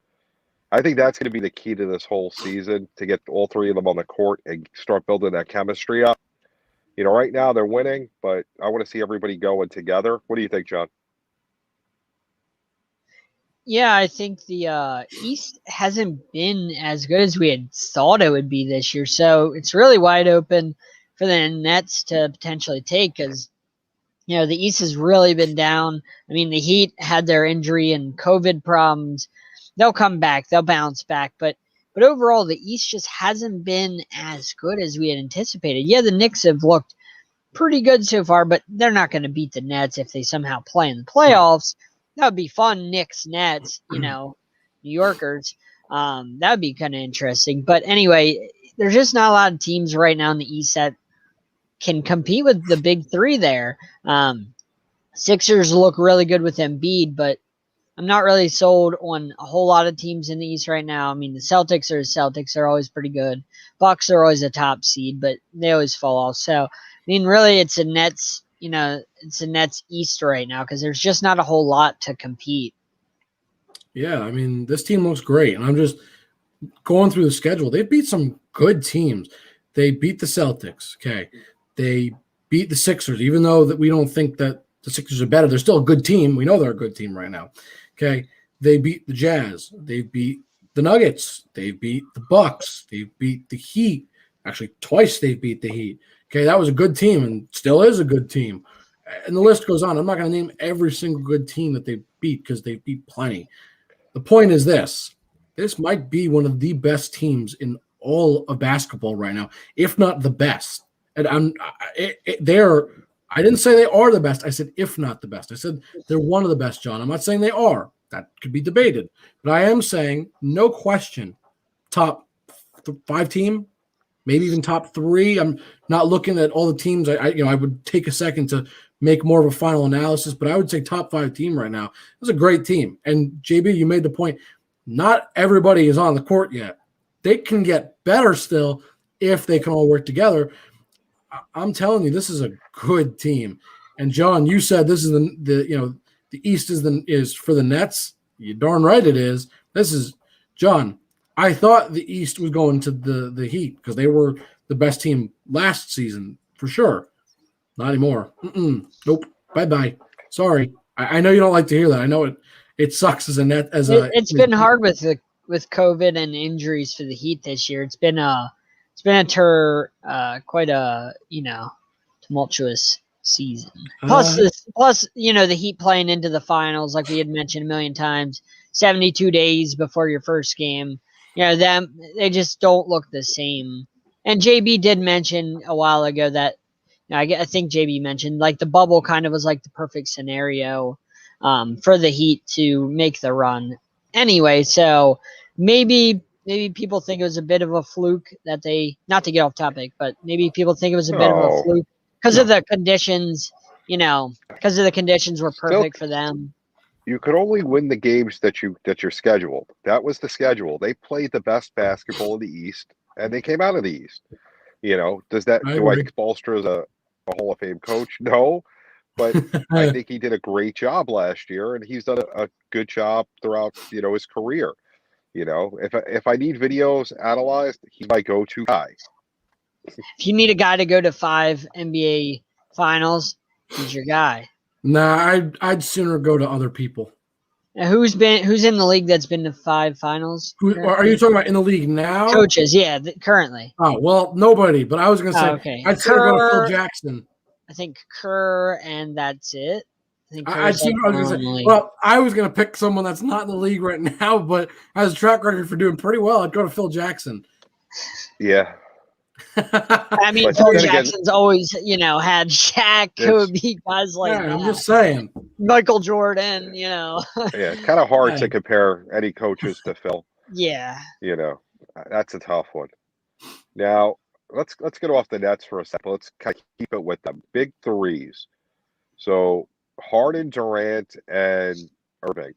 I think that's going to be the key to this whole season, to get all 3 of them on the court and start building that chemistry up. Right now they're winning, but I want to see everybody going together. What do you think, John? Yeah, I think the East hasn't been as good as we had thought it would be this year. So it's really wide open for the Nets to potentially take because, the East has really been down. I mean, the Heat had their injury and COVID problems. They'll come back. They'll bounce back. But overall, the East just hasn't been as good as we had anticipated. Yeah, the Knicks have looked pretty good so far, but they're not going to beat the Nets if they somehow play in the playoffs. That would be fun, Knicks, Nets, New Yorkers. That would be kind of interesting. But anyway, there's just not a lot of teams right now in the East that can compete with the big 3 there. Sixers look really good with Embiid, but I'm not really sold on a whole lot of teams in the East right now. I mean, the Celtics are always pretty good. Bucks are always a top seed, but they always fall off. So, I mean, really, it's a Nets East right now because there's just not a whole lot to compete. Yeah, I mean, this team looks great, and I'm just going through the schedule. They beat some good teams. They beat the Celtics, okay. They beat the Sixers, even though that we don't think that the Sixers are better. They're still a good team. We know they're a good team right now, okay. They beat the Jazz. They beat the Nuggets. They beat the Bucks. They beat the Heat. Actually, twice they beat the Heat. Okay, that was a good team and still is a good team. And the list goes on. I'm not going to name every single good team that they beat because they beat plenty. The point is this. This might be one of the best teams in all of basketball right now, if not the best. And I didn't say they are the best. I said if not the best. I said they're one of the best, John. I'm not saying they are. That could be debated. But I am saying, no question, top 5 team, maybe even top 3. I'm not looking at all the teams. I would take a second to make more of a final analysis, but I would say top 5 team right now. It's a great team. And JB, you made the point. Not everybody is on the court yet. They can get better still if they can all work together. I'm telling you, this is a good team. And John, you said this is the East is for the Nets. You're darn right it is. This is John. I thought the East was going to the Heat because they were the best team last season for sure. Not anymore. Nope. Bye. Sorry. I know you don't like to hear that. I know it sucks as a net it's been hard with COVID and injuries for the Heat this year. It's been quite a tumultuous season. Plus the Heat playing into the finals, like we had mentioned a million times, 72 days before your first game. They just don't look the same. And JB did mention a while ago that I think JB mentioned like the bubble kind of was like the perfect scenario for the Heat to make the run. Anyway, so maybe people think it was a bit of a fluke that not to get off topic, but maybe people think it was a bit of a fluke because of the conditions, because of the conditions were perfect for them. You could only win the games that you're scheduled. That was the schedule. They played the best basketball in the East, and they came out of the East. Do I think Spoelstra is a Hall of Fame coach? No, but I think he did a great job last year, and he's done a good job throughout his career. If I need videos analyzed, he's my go-to guy. If you need a guy to go to 5 NBA finals, he's your guy. Nah, I'd sooner go to other people. Who's in the league that's been to 5 finals? Are you talking about in the league now? Coaches, yeah, currently. Oh, well, nobody. But I was going to say, okay. I'd sooner go to Phil Jackson. I think Kerr, and that's it. I was going to pick someone that's not in the league right now, but has a track record for doing pretty well. I'd go to Phil Jackson. Yeah. I mean, Phil Jackson's always, had Shaq, Kobe, guys like that. I'm just saying. Michael Jordan, Yeah, it's kind of hard to compare any coaches to Phil. Yeah. That's a tough one. Now, let's get off the Nets for a second. Let's kind of keep it with them. Big threes. So, Harden, Durant, and Irving.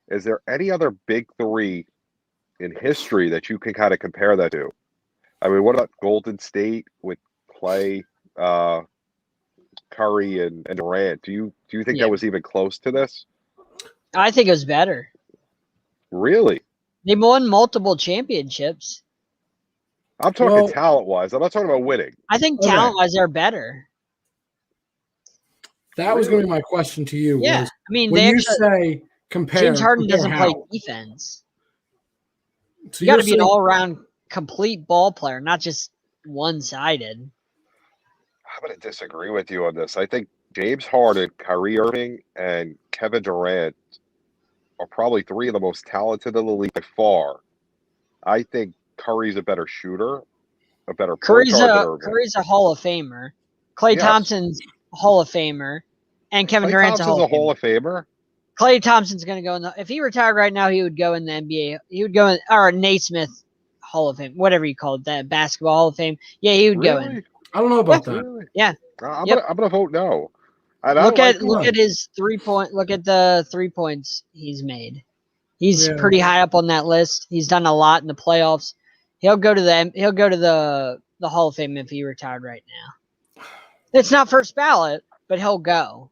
Is there any other big three in history that you can kind of compare that to? I mean, what about Golden State with Clay, Curry, and Durant? Do you think that was even close to this? I think it was better. Really? They won multiple championships. I'm talking talent-wise. I'm not talking about winning. I think talent-wise, they're better. That was going to be my question to you. Yeah, I mean, when you say compare, James Harden doesn't play defense. So you got to be an all-around complete ball player, not just one-sided. I'm going to disagree with you on this. I think James Harden, Kyrie Irving, and Kevin Durant are probably 3 of the most talented in the league by far. I think Curry's a better shooter, a better Curry's a Hall of Famer. Klay Thompson's a Hall of Famer, and Kevin Durant's a Hall of Famer. Klay Thompson's going to go in if he retired right now, he would go in the NBA. He would go in, or Naismith Hall of Fame, whatever you call it, that basketball Hall of Fame. Yeah, he would go in. I don't know about that. Really? Yeah. I'm gonna vote no. Look at his 3-point. Look at the 3 points he's made. He's pretty high up on that list. He's done a lot in the playoffs. He'll go to the Hall of Fame if he retired right now. It's not first ballot, but he'll go.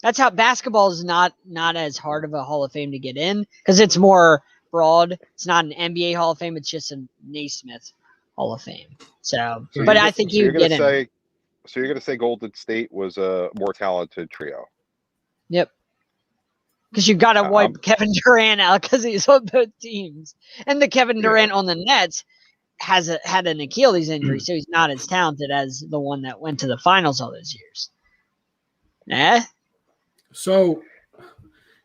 That's how basketball is not as hard of a Hall of Fame to get in because it's more broad. It's not an NBA Hall of Fame. It's just a Naismith Hall of Fame. But I think he would get in. So you're going to say Golden State was a more talented trio? Yep. Because you got to wipe Kevin Durant out because he's on both teams. And the Kevin Durant on the Nets had an Achilles injury, so he's not as talented as the one that went to the finals all those years. So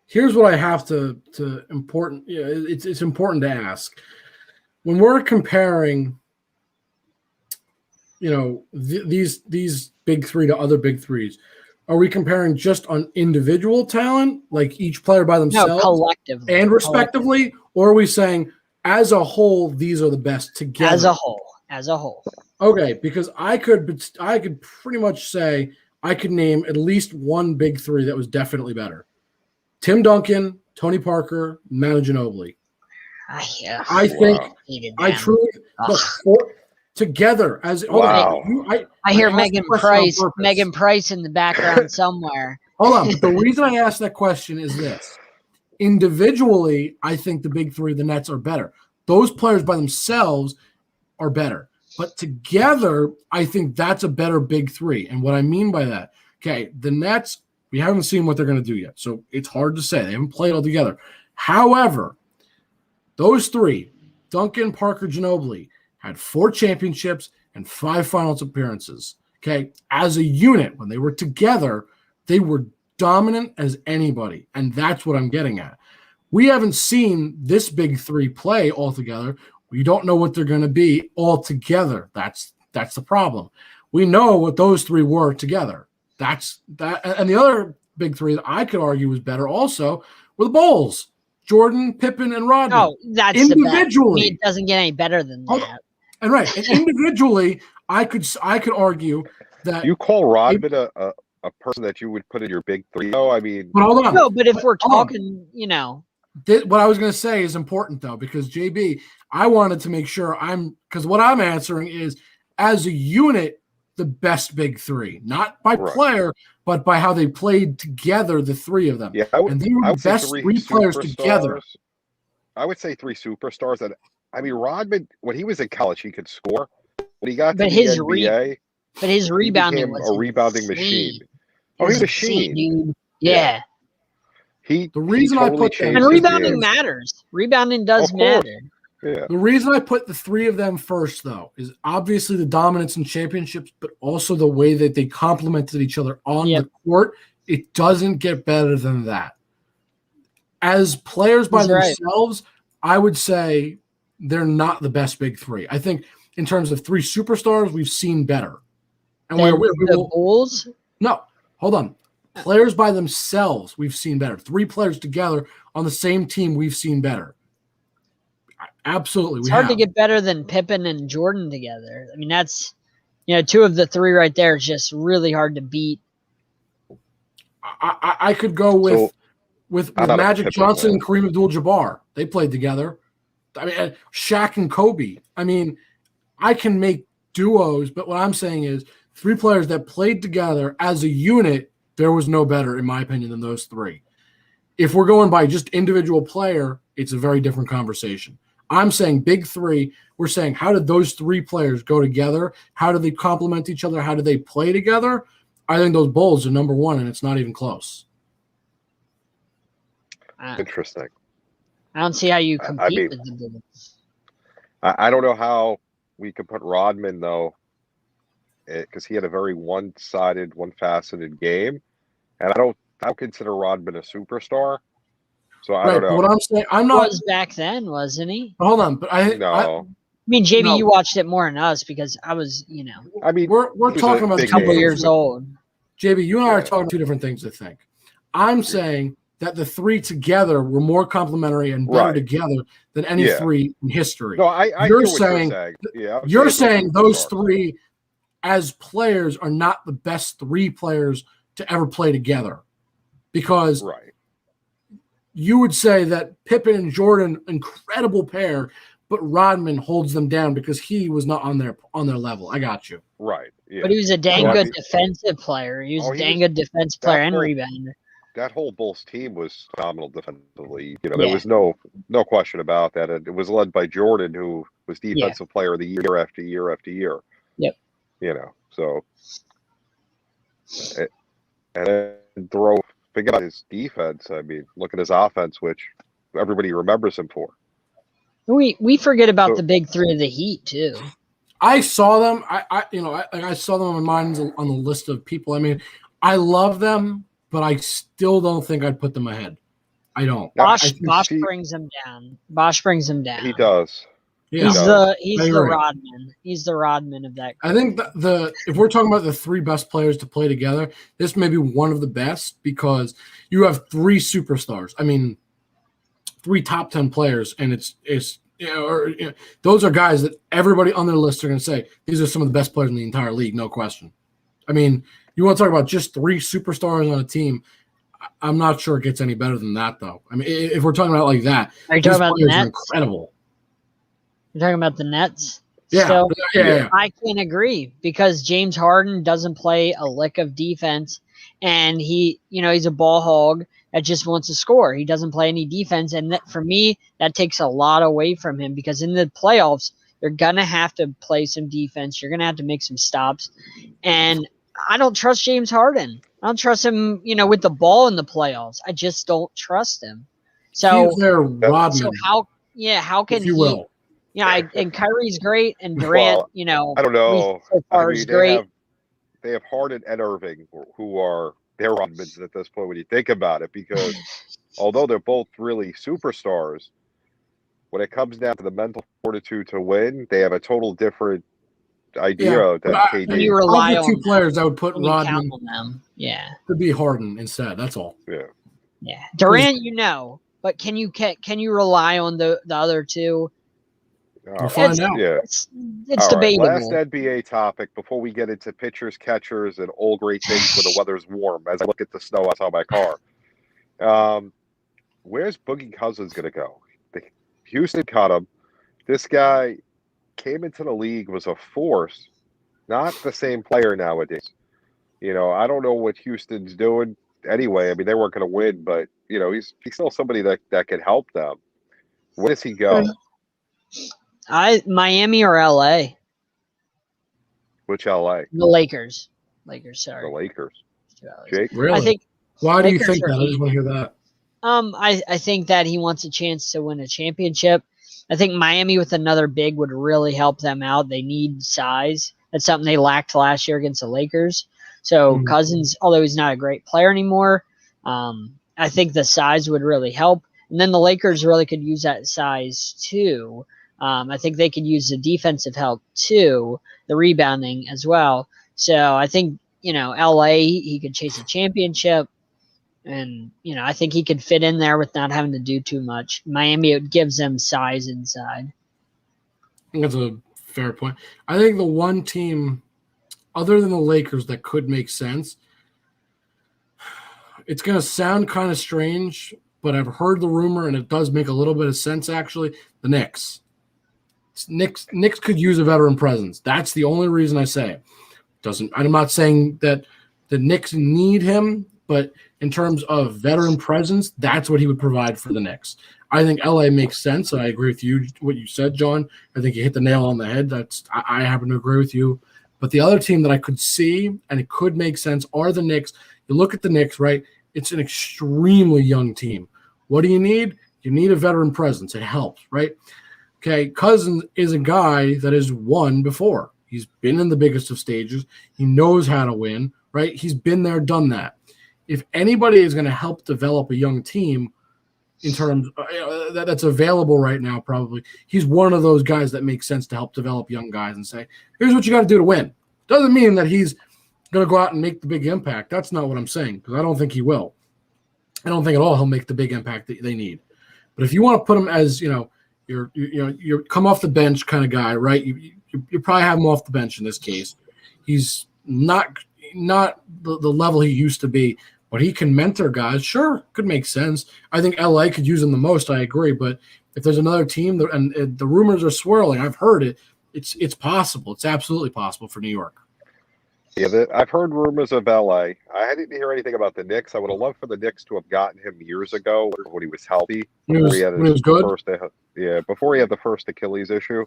here's what I have to important. It's important to ask. When we're comparing these big three to other big threes, are we comparing just on individual talent, like each player by themselves, no, collectively and respectively, or are we saying as a whole these are the best together? As a whole. Okay, because I could pretty much say I could name at least one big three that was definitely better: Tim Duncan, Tony Parker, Manu Ginobili. I think I truly look together as I hear Megan Price in the background somewhere. Hold on, but the reason I asked that question is this: individually, I think the big three of the Nets are better. Those players by themselves are better, but together, I think that's a better big three. And what I mean by that, okay, the Nets, we haven't seen what they're going to do yet, so it's hard to say. They haven't played all together. However, those three, Duncan, Parker, Ginobili, had 4 championships and 5 finals appearances. Okay. As a unit, when they were together, they were dominant as anybody. And that's what I'm getting at. We haven't seen this big 3 play all together. We don't know what they're going to be all together. That's the problem. We know what those 3 were together. That's that. And the other big 3 that I could argue was better also were the Bulls: Jordan, Pippen, and Rodman. Oh, that's individually. The best. It doesn't get any better than that. And right, and individually, I could argue that you call Rodman a person that you would put in your big 3. No, I mean, but hold on. No, but if we're talking, what I was going to say is important though, because JB, I wanted to make sure because what I'm answering is as a unit, the best big 3, not by player, but by how they played together, the 3 of them. Yeah, and they were the best 3 players together. I would say 3 superstars. And I mean, Rodman, when he was in college, he could score. When he got to the NBA, but his rebounding was a rebounding machine. Oh, he's a machine, dude. Yeah. The reason I put them, and rebounding matters. Rebounding does matter. Yeah. The reason I put the 3 of them first, though, is obviously the dominance in championships, but also the way that they complemented each other on the court. It doesn't get better than that. As players by themselves, I would say they're not the best big 3. I think in terms of 3 superstars, we've seen better. And the Bulls? No, hold on. Players by themselves, we've seen better. 3 players together on the same team, we've seen better. Absolutely. It's hard to get better than Pippen and Jordan together. I mean, that's, 2 of the 3 right there is just really hard to beat. I could go with Magic Johnson and Kareem Abdul-Jabbar. They played together. I mean, Shaq and Kobe. I mean, I can make duos, but what I'm saying is 3 players that played together as a unit, there was no better, in my opinion, than those 3. If we're going by just individual player, it's a very different conversation. I'm saying big 3. We're saying, how did those 3 players go together? How do they complement each other? How do they play together? I think those Bulls are number 1, and it's not even close. Interesting. I don't see how you compete with the Bulls. I don't know how we could put Rodman, though, because he had a very one-sided, one-faceted game. And I don't consider Rodman a superstar. So I don't know. What I'm saying, I'm not. Was back then, wasn't he? Hold on, but I mean, JB, you watched it more than us because I was, I mean, we're talking about a couple years old. JB, you and I are talking 2 different things. I think I'm saying that the 3 together were more complementary and better together than any 3 in history. No, you're saying. You're saying those 3 as players are not the best 3 players to ever play together, because you would say that Pippen and Jordan, incredible pair, but Rodman holds them down because he was not on their level. I got you. Right. Yeah. But he was a dang good defensive player. He was a dang good defensive player and rebounder. That whole Bulls team was phenomenal defensively. There was no question about that. And it was led by Jordan, who was defensive player of the year after year after year. Yep. So and then forget about his defense. I mean, look at his offense, which everybody remembers him for. We forget about the big 3 of the Heat too. I saw them. I saw them on my mind on the list of people. I mean, I love them, but I still don't think I'd put them ahead. I don't. Bosch brings them down. Bosch brings them down. He does. Yeah. He's the Rodman. He's the Rodman of that group. I think if we're talking about the 3 best players to play together, this may be one of the best because you have 3 superstars. I mean, 3 top 10 players, and those are guys that everybody on their list are going to say these are some of the best players in the entire league, no question. I mean, you want to talk about just 3 superstars on a team? I'm not sure it gets any better than that, though. I mean, if we're talking about like that, are you talking about the Nets? Incredible. You're talking about the Nets? Yeah. So, yeah. I can't agree because James Harden doesn't play a lick of defense, and he's a ball hog that just wants to score. He doesn't play any defense, and for me, that takes a lot away from him because in the playoffs, you're going to have to play some defense. You're going to have to make some stops, and I don't trust James Harden. I don't trust him, with the ball in the playoffs. I just don't trust him. So, he's their Rodman, how can if you will. and Kyrie's great, and Durant, Well, I don't know. so far is great. They have Harden and Irving, who are their Rodmans at this point when you think about it, because although they're both really superstars, when it comes down to the mental fortitude to win, they have a total different idea than KD. When you rely of the two on players, I would put when you count Rodman on them. Yeah. to be Harden instead. That's all. Yeah. Durant, but can you rely on the other two? We'll find out. Yeah. It's All debatable. Right, last NBA topic before we get into pitchers, catchers, and all great things when the weather's warm. As I look at the snow outside my car, where's Boogie Cousins going to go? Houston cut him. This guy came into the league, was a force, not the same player nowadays. I don't know what Houston's doing anyway. I mean, they weren't going to win, but he's still somebody that can help them. Where does he go? Miami or LA? Which LA? The Lakers. Sorry. The Lakers. Jake? Really? I think. Why do you Lakers think that? I just want to hear that. I think that he wants a chance to win a championship. I think Miami with another big would really help them out. They need size. That's something they lacked last year against the Lakers. So Cousins, although he's not a great player anymore, I think the size would really help. And then the Lakers really could use that size too. I think they could use the defensive help too, the rebounding as well. So I think, LA, he could chase a championship. And, I think he could fit in there with not having to do too much. Miami, it gives them size inside. I think that's a fair point. I think the one team, other than the Lakers, that could make sense, it's going to sound kind of strange, but I've heard the rumor, and it does make a little bit of sense, actually, the Knicks. Knicks could use a veteran presence. That's the only reason I say it. I'm not saying that the Knicks need him, but in terms of veteran presence, that's what he would provide for the Knicks. I think LA makes sense. I agree with you, what you said, John. I think you hit the nail on the head. I happen to agree with you. But the other team that I could see, and it could make sense, are the Knicks. You look at the Knicks, right? It's an extremely young team. What do you need? You need a veteran presence. It helps, right? Okay, Cousins is a guy that has won before. He's been in the biggest of stages. He knows how to win, right? He's been there, done that. If anybody is going to help develop a young team in terms that's available right now, probably, he's one of those guys that makes sense to help develop young guys and say, here's what you got to do to win. Doesn't mean that he's going to go out and make the big impact. That's not what I'm saying, because I don't think he will. I don't think at all he'll make the big impact that they need. But if you want to put him as, you're come off the bench kind of guy, right? You probably have him off the bench in this case. He's not the level he used to be, but he can mentor guys. Sure, could make sense. I think LA could use him the most. I agree. But if there's another team, and the rumors are swirling, I've heard it. It's possible. It's absolutely possible for New York. Yeah, I've heard rumors of LA. I didn't hear anything about the Knicks. I would have loved for the Knicks to have gotten him years ago when he was healthy. Before he had the first Achilles issue.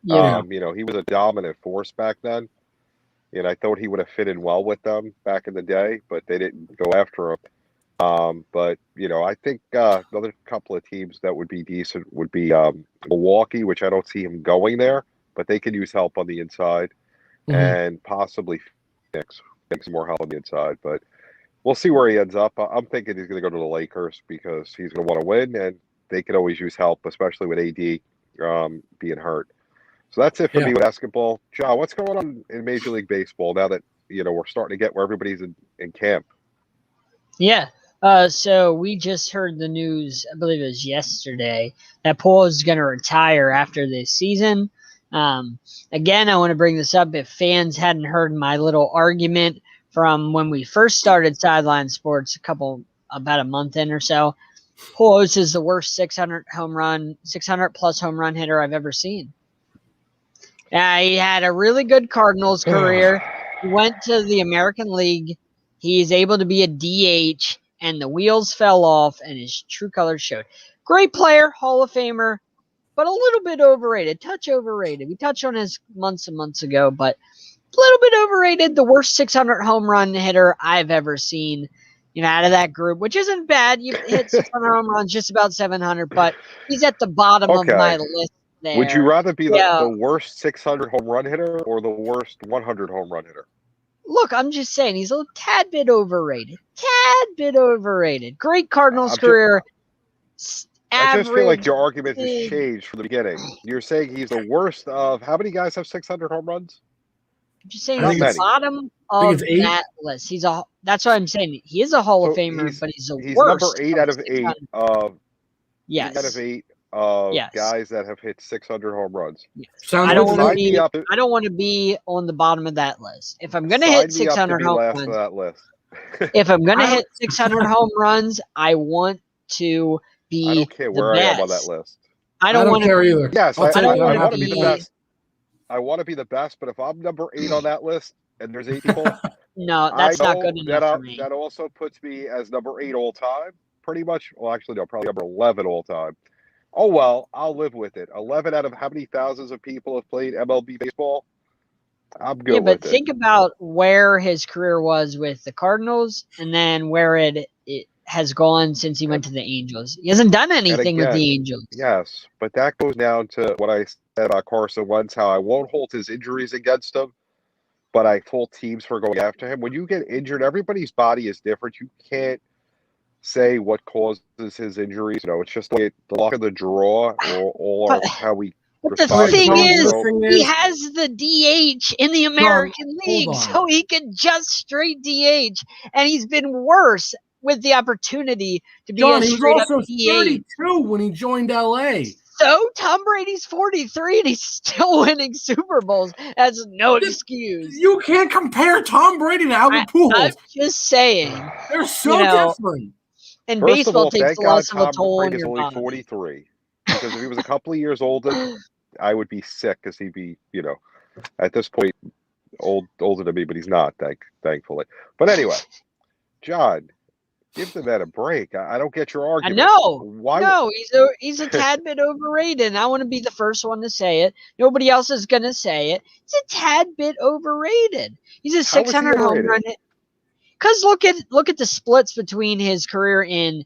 Yeah. He was a dominant force back then. And I thought he would have fit in well with them back in the day, but they didn't go after him. But I think another couple of teams that would be decent would be Milwaukee, which I don't see him going there, but they could use help on the inside, and possibly Phoenix some more help on the inside. But we'll see where he ends up. I'm thinking he's going to go to the Lakers because he's going to want to win, and they could always use help, especially with AD being hurt. So that's it for me with basketball. John, what's going on in Major League Baseball now that we're starting to get where everybody's in camp? Yeah. So we just heard the news, I believe it was yesterday, that Paul is going to retire after this season. Again, I want to bring this up. If fans hadn't heard my little argument from when we first started Sideline Sports about a month in or so, Paul is the worst 600 plus home run hitter I've ever seen. He had a really good Cardinals career. He went to the American League. He's able to be a DH, and the wheels fell off, and his true colors showed. Great player, Hall of Famer, but a little bit overrated, touch overrated. We touched on this months and months ago, but a little bit overrated. The worst 600 home run hitter I've ever seen, out of that group, which isn't bad. You hit 600 home runs, just about 700, but he's at the bottom of my list there. Would you rather be the Yeah. worst 600 home run hitter or the worst 100 home run hitter? Look, I'm just saying he's a tad bit overrated. Great Cardinals career. I just feel like your average, argument has changed from the beginning. You're saying he's the worst of how many guys have 600 home runs? I'm just saying I he's think the bottom think of it's 8. that list. That's what I'm saying. He is a Hall of So Famer, but he's the he's worst. number 8 out of 8 of Yes. 8 out of 8 of Yes. guys that have hit 600 home runs. Yes. Sounds I don't good. want to Sign me be. up. I don't want to be on the bottom of that list. If I'm going to Sign hit me up to 600 be home last runs, on that list. if I'm going to I don't- hit 600 home runs, I want to be I don't care where the I best. am on that list. I I don't don't want to. care either. Yes, I'll take don't it. wanna I'm want happy to be with the that. best. I want to be the best, but if I'm number 8 on that list and there's 8 people, No, that's I not know good enough for me. that also puts me as number 8 all time, pretty much. Well, actually, no, probably number 11 all time. Oh, well, I'll live with it. 11 out of how many thousands of people have played MLB baseball? I'm good Yeah, but with it. think about where his career was with the Cardinals and then where it has gone since he went to the Angels. He hasn't done anything with the Angels. Yes, but that goes down to what I said about Carson Wentz, how I won't hold his injuries against him, but I told teams for going after him. When you get injured, everybody's body is different. You can't say what causes his injuries. It's just like the luck of the draw or how we But the respond to thing things. is, So, he has the DH in the American League, hold on. so he can just straight DH, and he's been worse with the opportunity to be John, a he was straight up also DH. 32 when he joined LA. So Tom Brady's 43 and he's still winning Super Bowls. That's no excuse. You can't compare Tom Brady to Albert I'm Pujols. just saying. They're so different. And first of baseball all, takes thank God less of a Tom toll on Brady is your only body. 43. Because if he was a couple of years older, I would be sick because he'd be, at this point, older than me, but he's not, thankfully. But anyway, John, give the man a break. I don't get your I argument. know. Why? No, he's a tad bit overrated, and I want to be the first one to say it. Nobody else is going to say it. He's a tad bit overrated. He's a 600 home run. Because look at the splits between his career in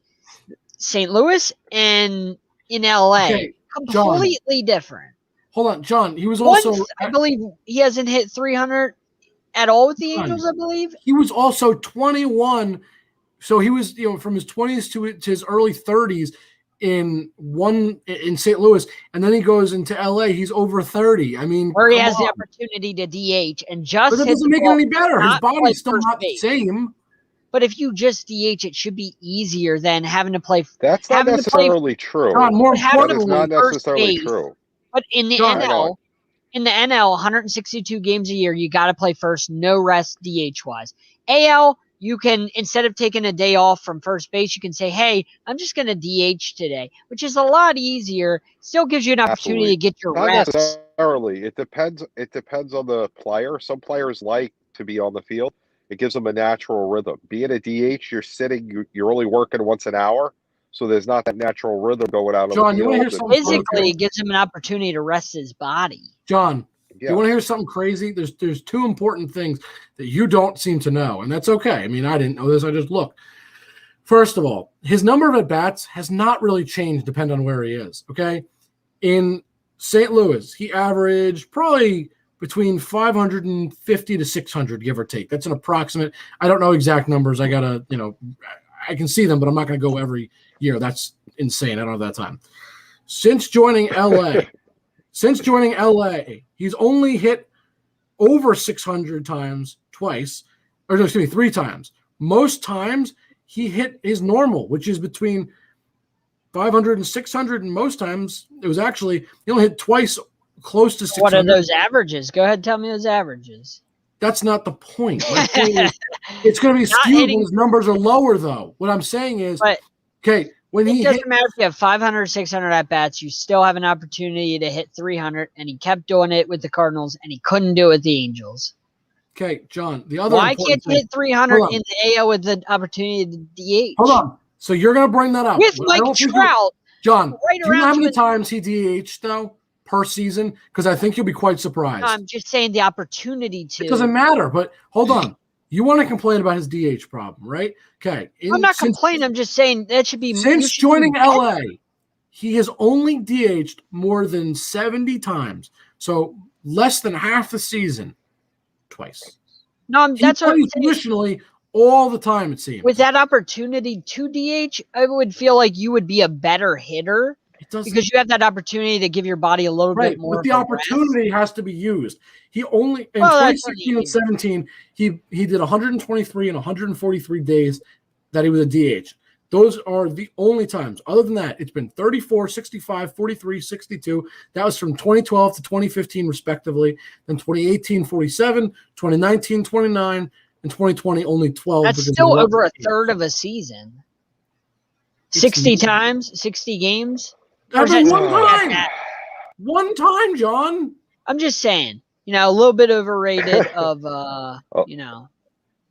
St. Louis and in LA. Okay, completely different. Hold on, John. He was also, I believe he hasn't hit 300 at all with the Angels, I believe. He was also 21. So he was, from his 20s to his early 30s in St. Louis, and then he goes into LA. He's over 30. I mean, where he has the opportunity to DH and just. But that doesn't make it any better. His body's still not the same. But if you just DH, it should be easier than having to play. That's not necessarily true. John, more that is not necessarily true. But in the NL, 162 games a year, you got to play first, no rest DH wise. AL, you can, instead of taking a day off from first base, you can say, hey, I'm just going to DH today, which is a lot easier. Still gives you an opportunity to get your reps. Not necessarily. It depends on the player. Some players like to be on the field. It gives them a natural rhythm. Being a DH, you're sitting, you're only working once an hour, so there's not that natural rhythm going out on the field. Physically, it gives him an opportunity to rest his body. John, you want to hear something crazy? There's two important things that you don't seem to know, and that's okay. I mean, I didn't know this. I just looked. First of all, his number of at-bats has not really changed depending on where he is, okay? In St. Louis, he averaged probably between 550 to 600, give or take. That's an approximate. I don't know exact numbers. I got to, I can see them, but I'm not going to go every year. That's insane. I don't have that time. Since joining LA, he's only hit over 600 times three times. Most times he hit his normal, which is between 500 and 600, and most times it was actually he only hit twice close to 600. What are those averages? Go ahead, tell me those averages. That's not the point. My point is, it's going to be skewed when his numbers are lower, though. What I'm saying is, when it doesn't matter if you have 500 or 600 at-bats, you still have an opportunity to hit 300, and he kept doing it with the Cardinals, and he couldn't do it with the Angels. Okay, John, the other Why can't you hit 300 in the AL with the opportunity to DH? Hold on. So you're going to bring that up. With Mike Trout. John, do you know how many times he DH'd, though, per season? Because I think you'll be quite surprised. No, I'm just saying the opportunity to. It doesn't matter, but hold on. You want to complain about his DH problem, right? Okay. I'm not complaining. I'm just saying that should be. Since joining LA, He has only DH'd more than 70 times. So less than half the season twice. No, that's what I'm saying. Traditionally all the time, it seems. With that opportunity to DH, I would feel like you would be a better hitter because you have that opportunity to give your body a little bit more. But the opportunity has to be used. He only in 2016 and 17, he did 123 and 143 days that he was a DH. Those are the only times. Other than that, it's been 34, 65, 43, 62. That was from 2012 to 2015, respectively. Then 2018, 47, 2019, 29, and 2020, only 12. That's still over a third of a season. 60 times, 60 games. That's one time. One time, John. I'm just saying, a little bit overrated of,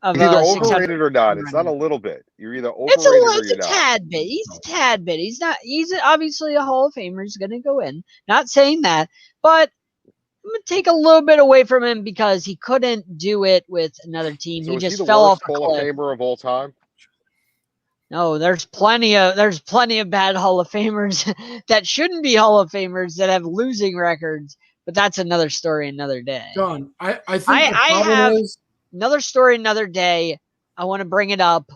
He's either overrated or not. It's not a little bit. You're either overrated or you're not. It's a tad bit. He's a tad bit. He's obviously a Hall of Famer. He's going to go in. Not saying that, but I'm going to take a little bit away from him because he couldn't do it with another team. So he is just fell off a Hall of cliff. Famer of all time? No, there's plenty of bad Hall of Famers that shouldn't be Hall of Famers that have losing records, but that's another story another day. John, I think the problem is another story another day. I want to bring it up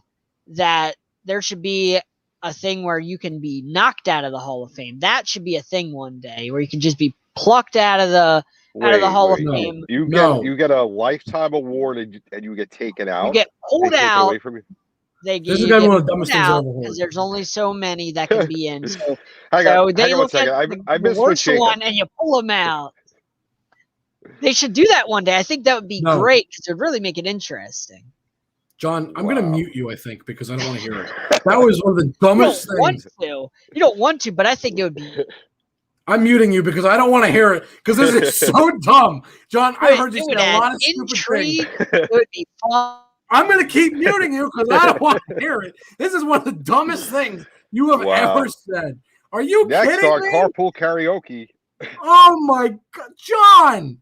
that there should be a thing where you can be knocked out of the Hall of Fame. That should be a thing one day where you can just be plucked out of the Hall of Fame. You get a lifetime award and you get taken out. You get pulled out. Away from you. This is one of the dumbest things I've ever heard. Because there's only so many that can be in. So, hang on they one second. I missed what Jacob. One and you pull them out. They should do that one day. I think that would be great because it would really make it interesting. John, I'm going to mute you, I think, because I don't want to hear it. That was one of the dumbest things. You don't want to, but I think it would be. I'm muting you because I don't want to hear it because this is so dumb. John, I heard you say a lot of stupid things. It would be fun. I'm going to keep muting you because I don't want to hear it. This is one of the dumbest things you have ever said. Are you kidding me? Next on Carpool Karaoke. Oh, my God. John,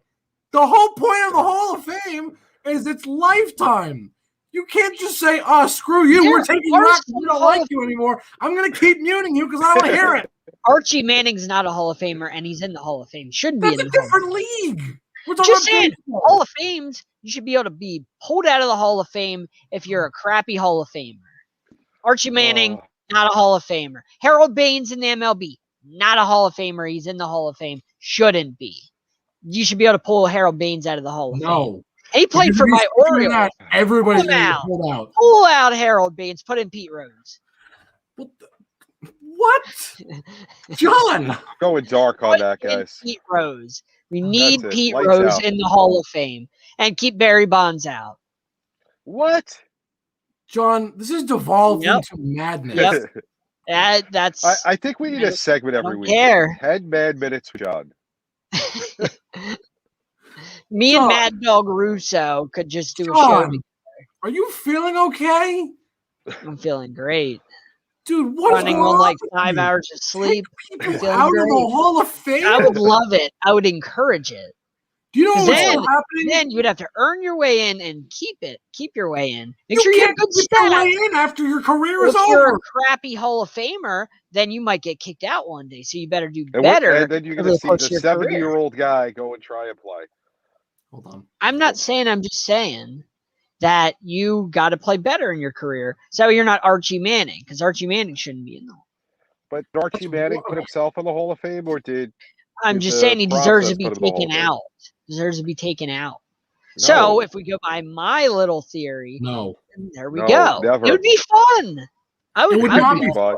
the whole point of the Hall of Fame is it's lifetime. You can't just say, screw you. We're taking you out because we don't like you anymore. I'm going to keep muting you because I don't want to hear it. Archie Manning's not a Hall of Famer, and he's in the Hall of Fame. Shouldn't be in the different league. We're talking just saying, Hall of Fames, you should be able to be pulled out of the Hall of Fame if you're a crappy Hall of Famer. Archie Manning, not a Hall of Famer. Harold Baines in the MLB, not a Hall of Famer. He's in the Hall of Fame. Shouldn't be. You should be able to pull Harold Baines out of the Hall of Fame. He played for my Orioles. Everybody's going to pull out. Pull out Harold Baines. Put in Pete Rose. What? John! Going dark on that, guys. Pete Rose. We need Pete Rose in the Hall of Fame. And keep Barry Bonds What? John, this is devolved into madness. That's. I think we need a segment every week. Care. 10 Mad Minutes with John. Me and Mad Dog Russo could just do a show together. Are you feeling okay? I'm feeling great. Dude, what's running on like 5 hours of sleep? Out of the Hall of Fame? I would love it. I would encourage it. Do you know what's happening? Then you would have to earn your way in and keep it. Keep your way in. Make sure you have good stats. Your way in after your career is over. If you're a crappy Hall of Famer, then you might get kicked out one day. So you better do better. And then you're going to see the 70-year-old guy go and try and play. Hold on. I'm not saying. I'm just saying that you got to play better in your career. So you're not Archie Manning, because Archie Manning shouldn't be in the Hall. But Archie Manning put himself in the Hall of Fame, or did? I'm just saying he deserves to be taken out. Deserves to be taken out. No. So if we go by my little theory, there we go. Never. It would be fun. It would not be fun.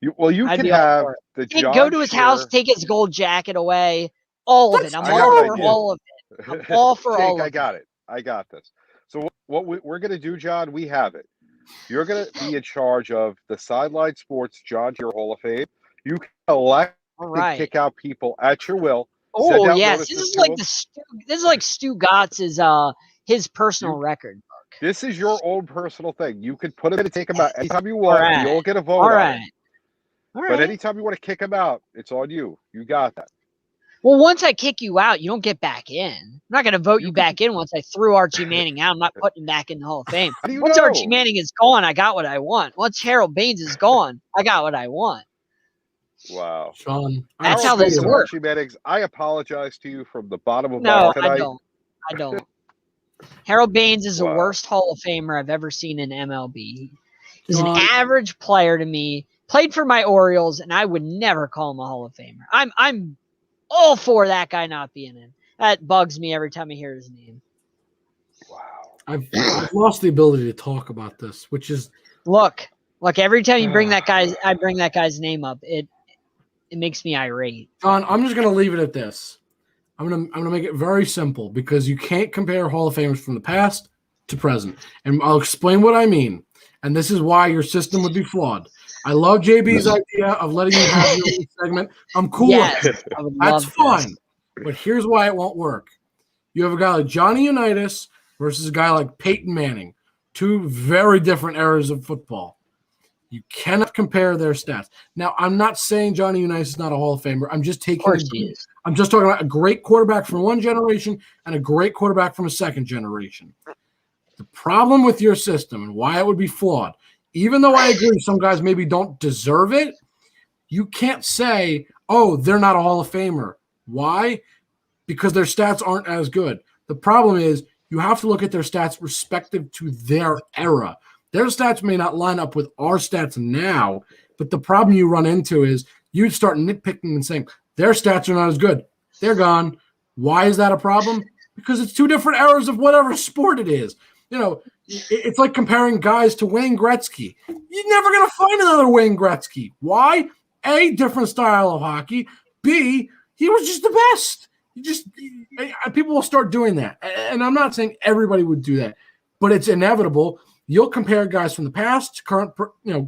You can have the Jon go to his house, take his gold jacket away, all of it. I'm all for all of it. I'm all for all of it. I got it. I got this. So what we're going to do, John, we have it. You're going to be in charge of the Sideline Sports Jon Shearer Hall of Fame. You can elect to kick out people at your will. Oh yes, this is like Stu Gott's his personal record book. This is your own personal thing. You can put him in and take him out anytime you want. You'll get a vote on it. But anytime you want to kick him out, it's on you. You got that. Well, once I kick you out, you don't get back in. I'm not going to vote you back in once I threw Archie Manning out. I'm not putting him back in the Hall of Fame. Once Archie Manning is gone, I got what I want. Once Harold Baines is gone, I got what I want. Wow. Sean, That's how this works. Archie Mannix, I apologize to you from the bottom of my No, heart tonight. I don't. Harold Baines is the Wow. worst Hall of Famer I've ever seen in MLB. He's Sean, an average player to me. Played for my Orioles, and I would never call him a Hall of Famer. I'm all for that guy not being in. That bugs me every time I hear his name. Wow. I've lost the ability to talk about this, which is Look. Every time you bring I bring that guy's name up. It makes me irate. John. I'm just going to leave it at this. I'm gonna make it very simple because you can't compare Hall of Famers from the past to present, and I'll explain what I mean. And this is why your system would be flawed. I love JB's idea of letting you have your own segment. I'm cool with it. That's fine. But here's why it won't work. You have a guy like Johnny Unitas versus a guy like Peyton Manning. Two very different eras of football. You cannot compare their stats. Now, I'm not saying Johnny Unitas is not a Hall of Famer. I'm just taking. I'm just talking about a great quarterback from one generation and a great quarterback from a second generation. The problem with your system and why it would be flawed, even though I agree some guys maybe don't deserve it, you can't say, oh, they're not a Hall of Famer. Why? Because their stats aren't as good. The problem is you have to look at their stats respective to their era. Their stats may not line up with our stats now, but the problem you run into is you start nitpicking and saying, their stats are not as good. They're gone. Why is that a problem? Because it's two different eras of whatever sport it is. You know, it's like comparing guys to Wayne Gretzky. You're never going to find another Wayne Gretzky. Why? A, different style of hockey. B, he was just the best. People will start doing that. And I'm not saying everybody would do that, but it's inevitable. You'll compare guys from the past to current,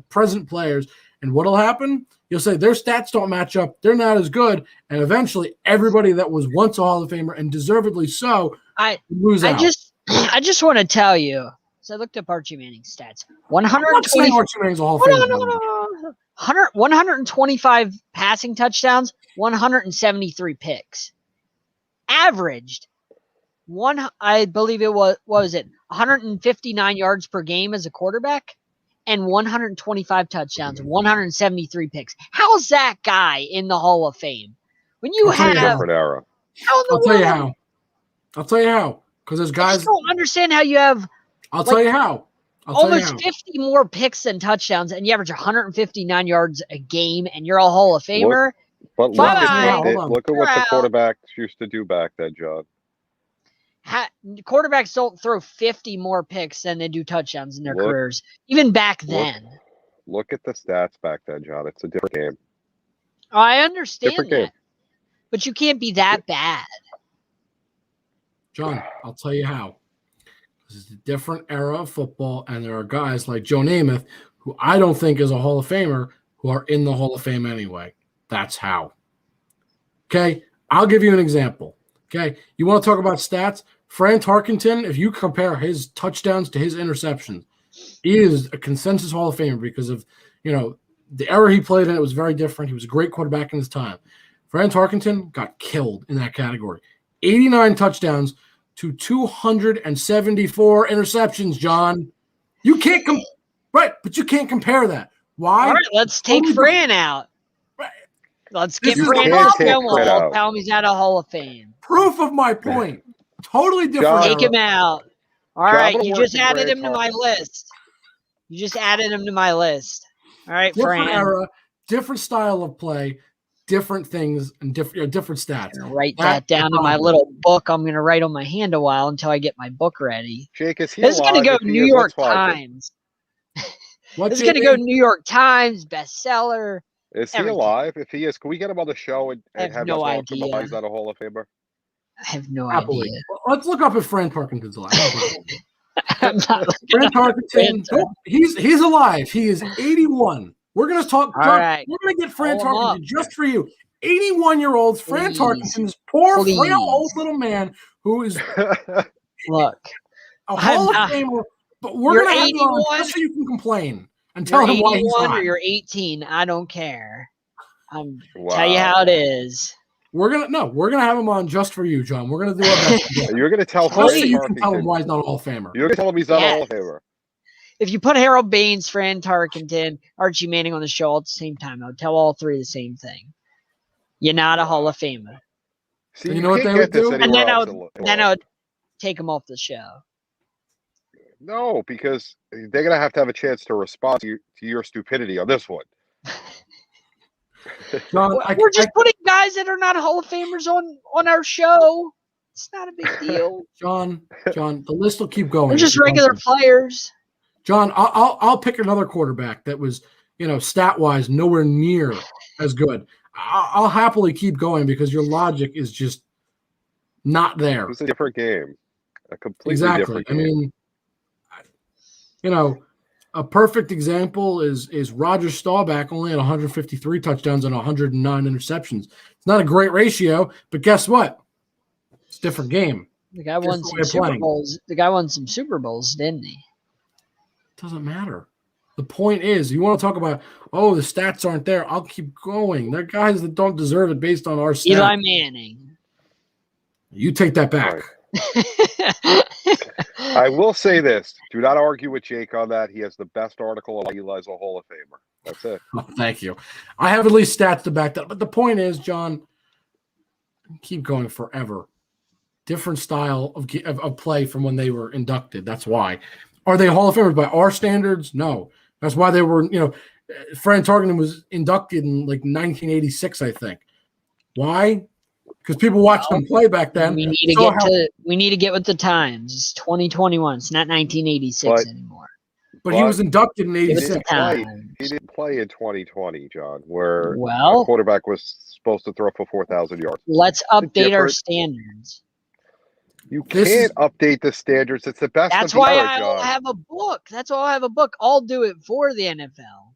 present players, and what'll happen? You'll say their stats don't match up. They're not as good, and eventually, everybody that was once a Hall of Famer and deservedly so, lose out. I just want to tell you. So I looked up Archie Manning's stats. 120. Archie Manning's a Hall of Famer. 125 passing touchdowns, 173 picks. Averaged I believe it was, what was it, 159 yards per game as a quarterback and 125 touchdowns, 173 picks. How's that guy in the Hall of Fame? When you have a different era. I'll tell you how. Because there's guys. I just don't understand how you have. I'll tell you how. Almost 50 more picks than touchdowns, and you average 159 yards a game, and you're a Hall of Famer. Look at what the quarterbacks used to do back then, John. Quarterbacks don't throw 50 more picks than they do touchdowns in their careers, even back then. Look at the stats back then, John. It's a different game. I understand that, but you can't be that bad. John, I'll tell you how. This is a different era of football, and there are guys like Joe Namath, who I don't think is a Hall of Famer, who are in the Hall of Fame anyway. That's how. Okay? I'll give you an example. Okay? You want to talk about stats? Fran Tarkenton, if you compare his touchdowns to his interceptions, he is a consensus Hall of Famer because of, the era he played in. It was very different. He was a great quarterback in his time. Fran Tarkenton got killed in that category. 89 touchdowns to 274 interceptions, John. You can't but you can't compare that. Why? All right, let's take Fran out. Right. Let's get Fran out. Tell him he's out of Hall of Fame. Proof of my point. Totally different. Take him out. All right, you just added him to my list. All right, different Fran. Era, different style of play, different things, and different stats. Write that down in my little book. I'm going to write on my hand a while until I get my book ready. Jake, is he This is going to go New York Times. This is going to go New York Times, bestseller. Is he alive? If he is, can we get him on the show and have no us talk idea. about he's not a Hall of Famer? I have no idea. Let's look up if Fran Tarkenton's alive. I'm not Fran Tarkenton, he's alive. He is 81. We're going to talk. Right. We're going to get Fran Tarkenton just for you. 81-year-old Fran Tarkenton's poor, frail, old little man who is look a Hall of Famer. But we're going to have him on just so you can complain and tell him why he's not. Or you're 18. I don't care. Tell you how it is. We're gonna have him on just for you, John. We're gonna do our best. You're gonna tell Fran Tarkenton. You can tell him why he's not a Hall of Famer. You're gonna tell him he's not a Hall of Famer. if you put Harold Baines, Fran Tarkenton, Archie Manning on the show all at the same time, I would tell all three the same thing. You're not a Hall of Famer. See, you know what can't they get would this do? And anywhere then else. I would take them off the show. No, because they're going to have a chance to respond to your stupidity on this one. John, We're just putting guys that are not Hall of Famers on our show. It's not a big deal. John, the list will keep going. They're just regular players. John, I'll pick another quarterback that was, stat wise, nowhere near as good. I'll happily keep going because your logic is just not there. It's a different game, a completely Exactly. different game. I mean, a perfect example is Roger Staubach only had 153 touchdowns and 109 interceptions. It's not a great ratio, but guess what? It's a different game. The guy won some Super Bowls. The guy won some Super Bowls, didn't he? Doesn't matter. The point is, you want to talk about, the stats aren't there. I'll keep going. There are guys that don't deserve it based on our stats. Eli Manning. You take that back. Right. I will say this. Do not argue with Jake on that. He has the best article on Eli's a Hall of Famer. That's it. Oh, thank you. I have at least stats to back that. But the point is, John, keep going forever. Different style of play from when they were inducted. That's why. Are they Hall of Famers by our standards? No. That's why they were, Fran Tarkenton was inducted in like 1986, I think. Why? Because people watched them play back then. We need to get with the times. It's 2021. It's not 1986 anymore. But he was inducted in 86. He didn't play in 2020, John, where a quarterback was supposed to throw for 4,000 yards. Let's update our standards. You can't update the standards. It's the best. That's why I'll have a book. That's why I'll have a book. I'll do it for the NFL.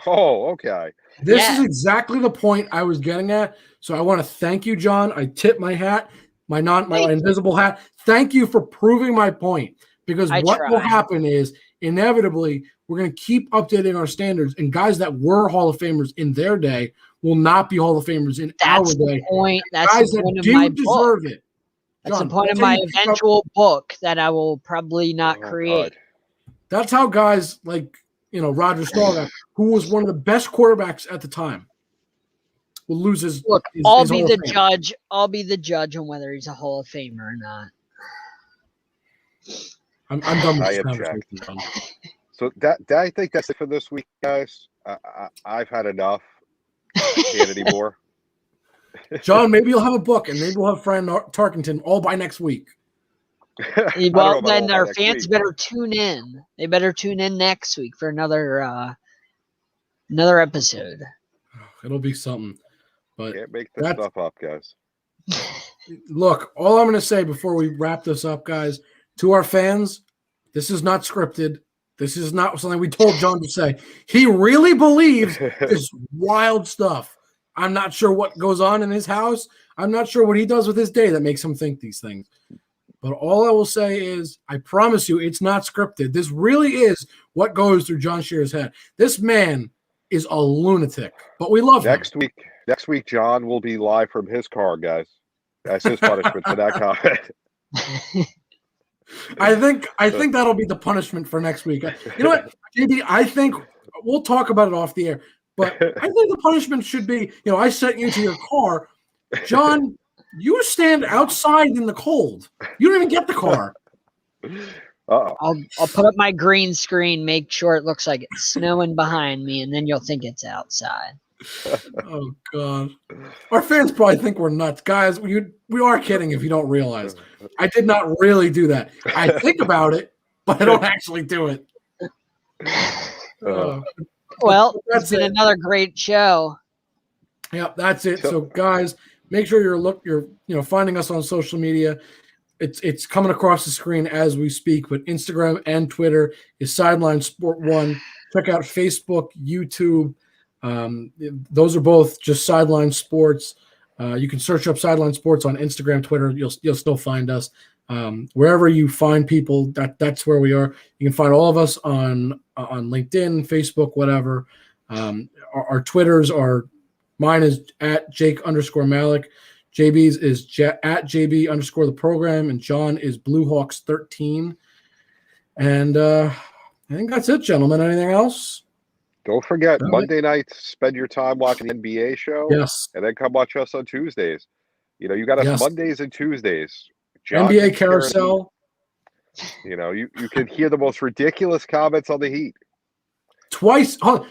Oh, okay. This is exactly the point I was getting at. So I want to thank you, John. I tip my hat, my invisible hat. Thank you for proving my point. Because what will happen is inevitably we're going to keep updating our standards, and guys that were Hall of Famers in their day will not be Hall of Famers in our day. That's the point of my book. It. That's the point of my eventual book that I will probably not create. God. That's how guys like, Roger Staubach, who was one of the best quarterbacks at the time, will lose his. Look, I'll be the judge. I'll be the judge on whether he's a Hall of Famer or not. I'm done with I this object. conversation. So I think that's it for this week, guys. I've had enough. I can't anymore. John, maybe you'll have a book, and maybe we'll have Fran Tarkenton all by next week. Well, then our fans better tune in. They better tune in next week for another episode. It'll be something. But can't make this stuff up, guys. Look, all I'm going to say before we wrap this up, guys, to our fans, this is not scripted. This is not something we told John to say. He really believes this wild stuff. I'm not sure what goes on in his house. I'm not sure what he does with his day that makes him think these things. But all I will say is, I promise you, it's not scripted. This really is what goes through Jon Shearer's head. This man is a lunatic, but we love him. Next week, John will be live from his car, guys. That's his punishment for that comment. I think that'll be the punishment for next week. You know what, JB? I think we'll talk about it off the air. But I think the punishment should be, I sent you to your car. John, you stand outside in the cold. You don't even get the car. I'll put up my green screen, make sure it looks like it's snowing behind me, and then you'll think it's outside. Oh, God. Our fans probably think we're nuts. Guys, we are kidding if you don't realize. I did not really do that. I think about it, but I don't actually do it. Well, it's been another great show. Yeah, that's it. So, guys, make sure you're finding us on social media. It's coming across the screen as we speak, but Instagram and Twitter is Sideline Sport 1. Check out Facebook, YouTube. Those are both just Sideline Sports. You can search up Sideline Sports on Instagram, Twitter. You'll still find us. Wherever you find people, that's where we are. You can find all of us on LinkedIn, Facebook, whatever. Our Twitters are, mine is at Jake_Malik. JB's is at JB_the program, and John is BlueHawks13. And I think that's it, gentlemen. Anything else? Don't forget, All right. Monday nights, spend your time watching the NBA show. Yes. And then come watch us on Tuesdays. You know, you got us Yes. Mondays and Tuesdays. John NBA can scare carousel. You know, you can hear the most ridiculous comments on the Heat. Twice. Oh,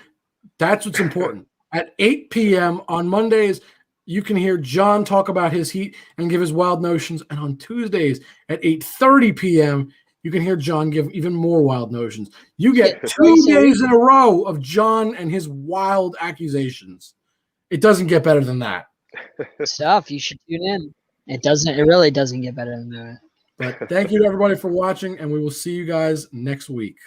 that's what's important. At 8 p.m. on Mondays, you can hear John talk about his Heat and give his wild notions. And on Tuesdays at 8:30 p.m., you can hear John give even more wild notions. You get 2 days in a row of John and his wild accusations. It doesn't get better than that. Stuff. You should tune in. It doesn't. It really doesn't get better than that. But thank you to everybody for watching, and we will see you guys next week.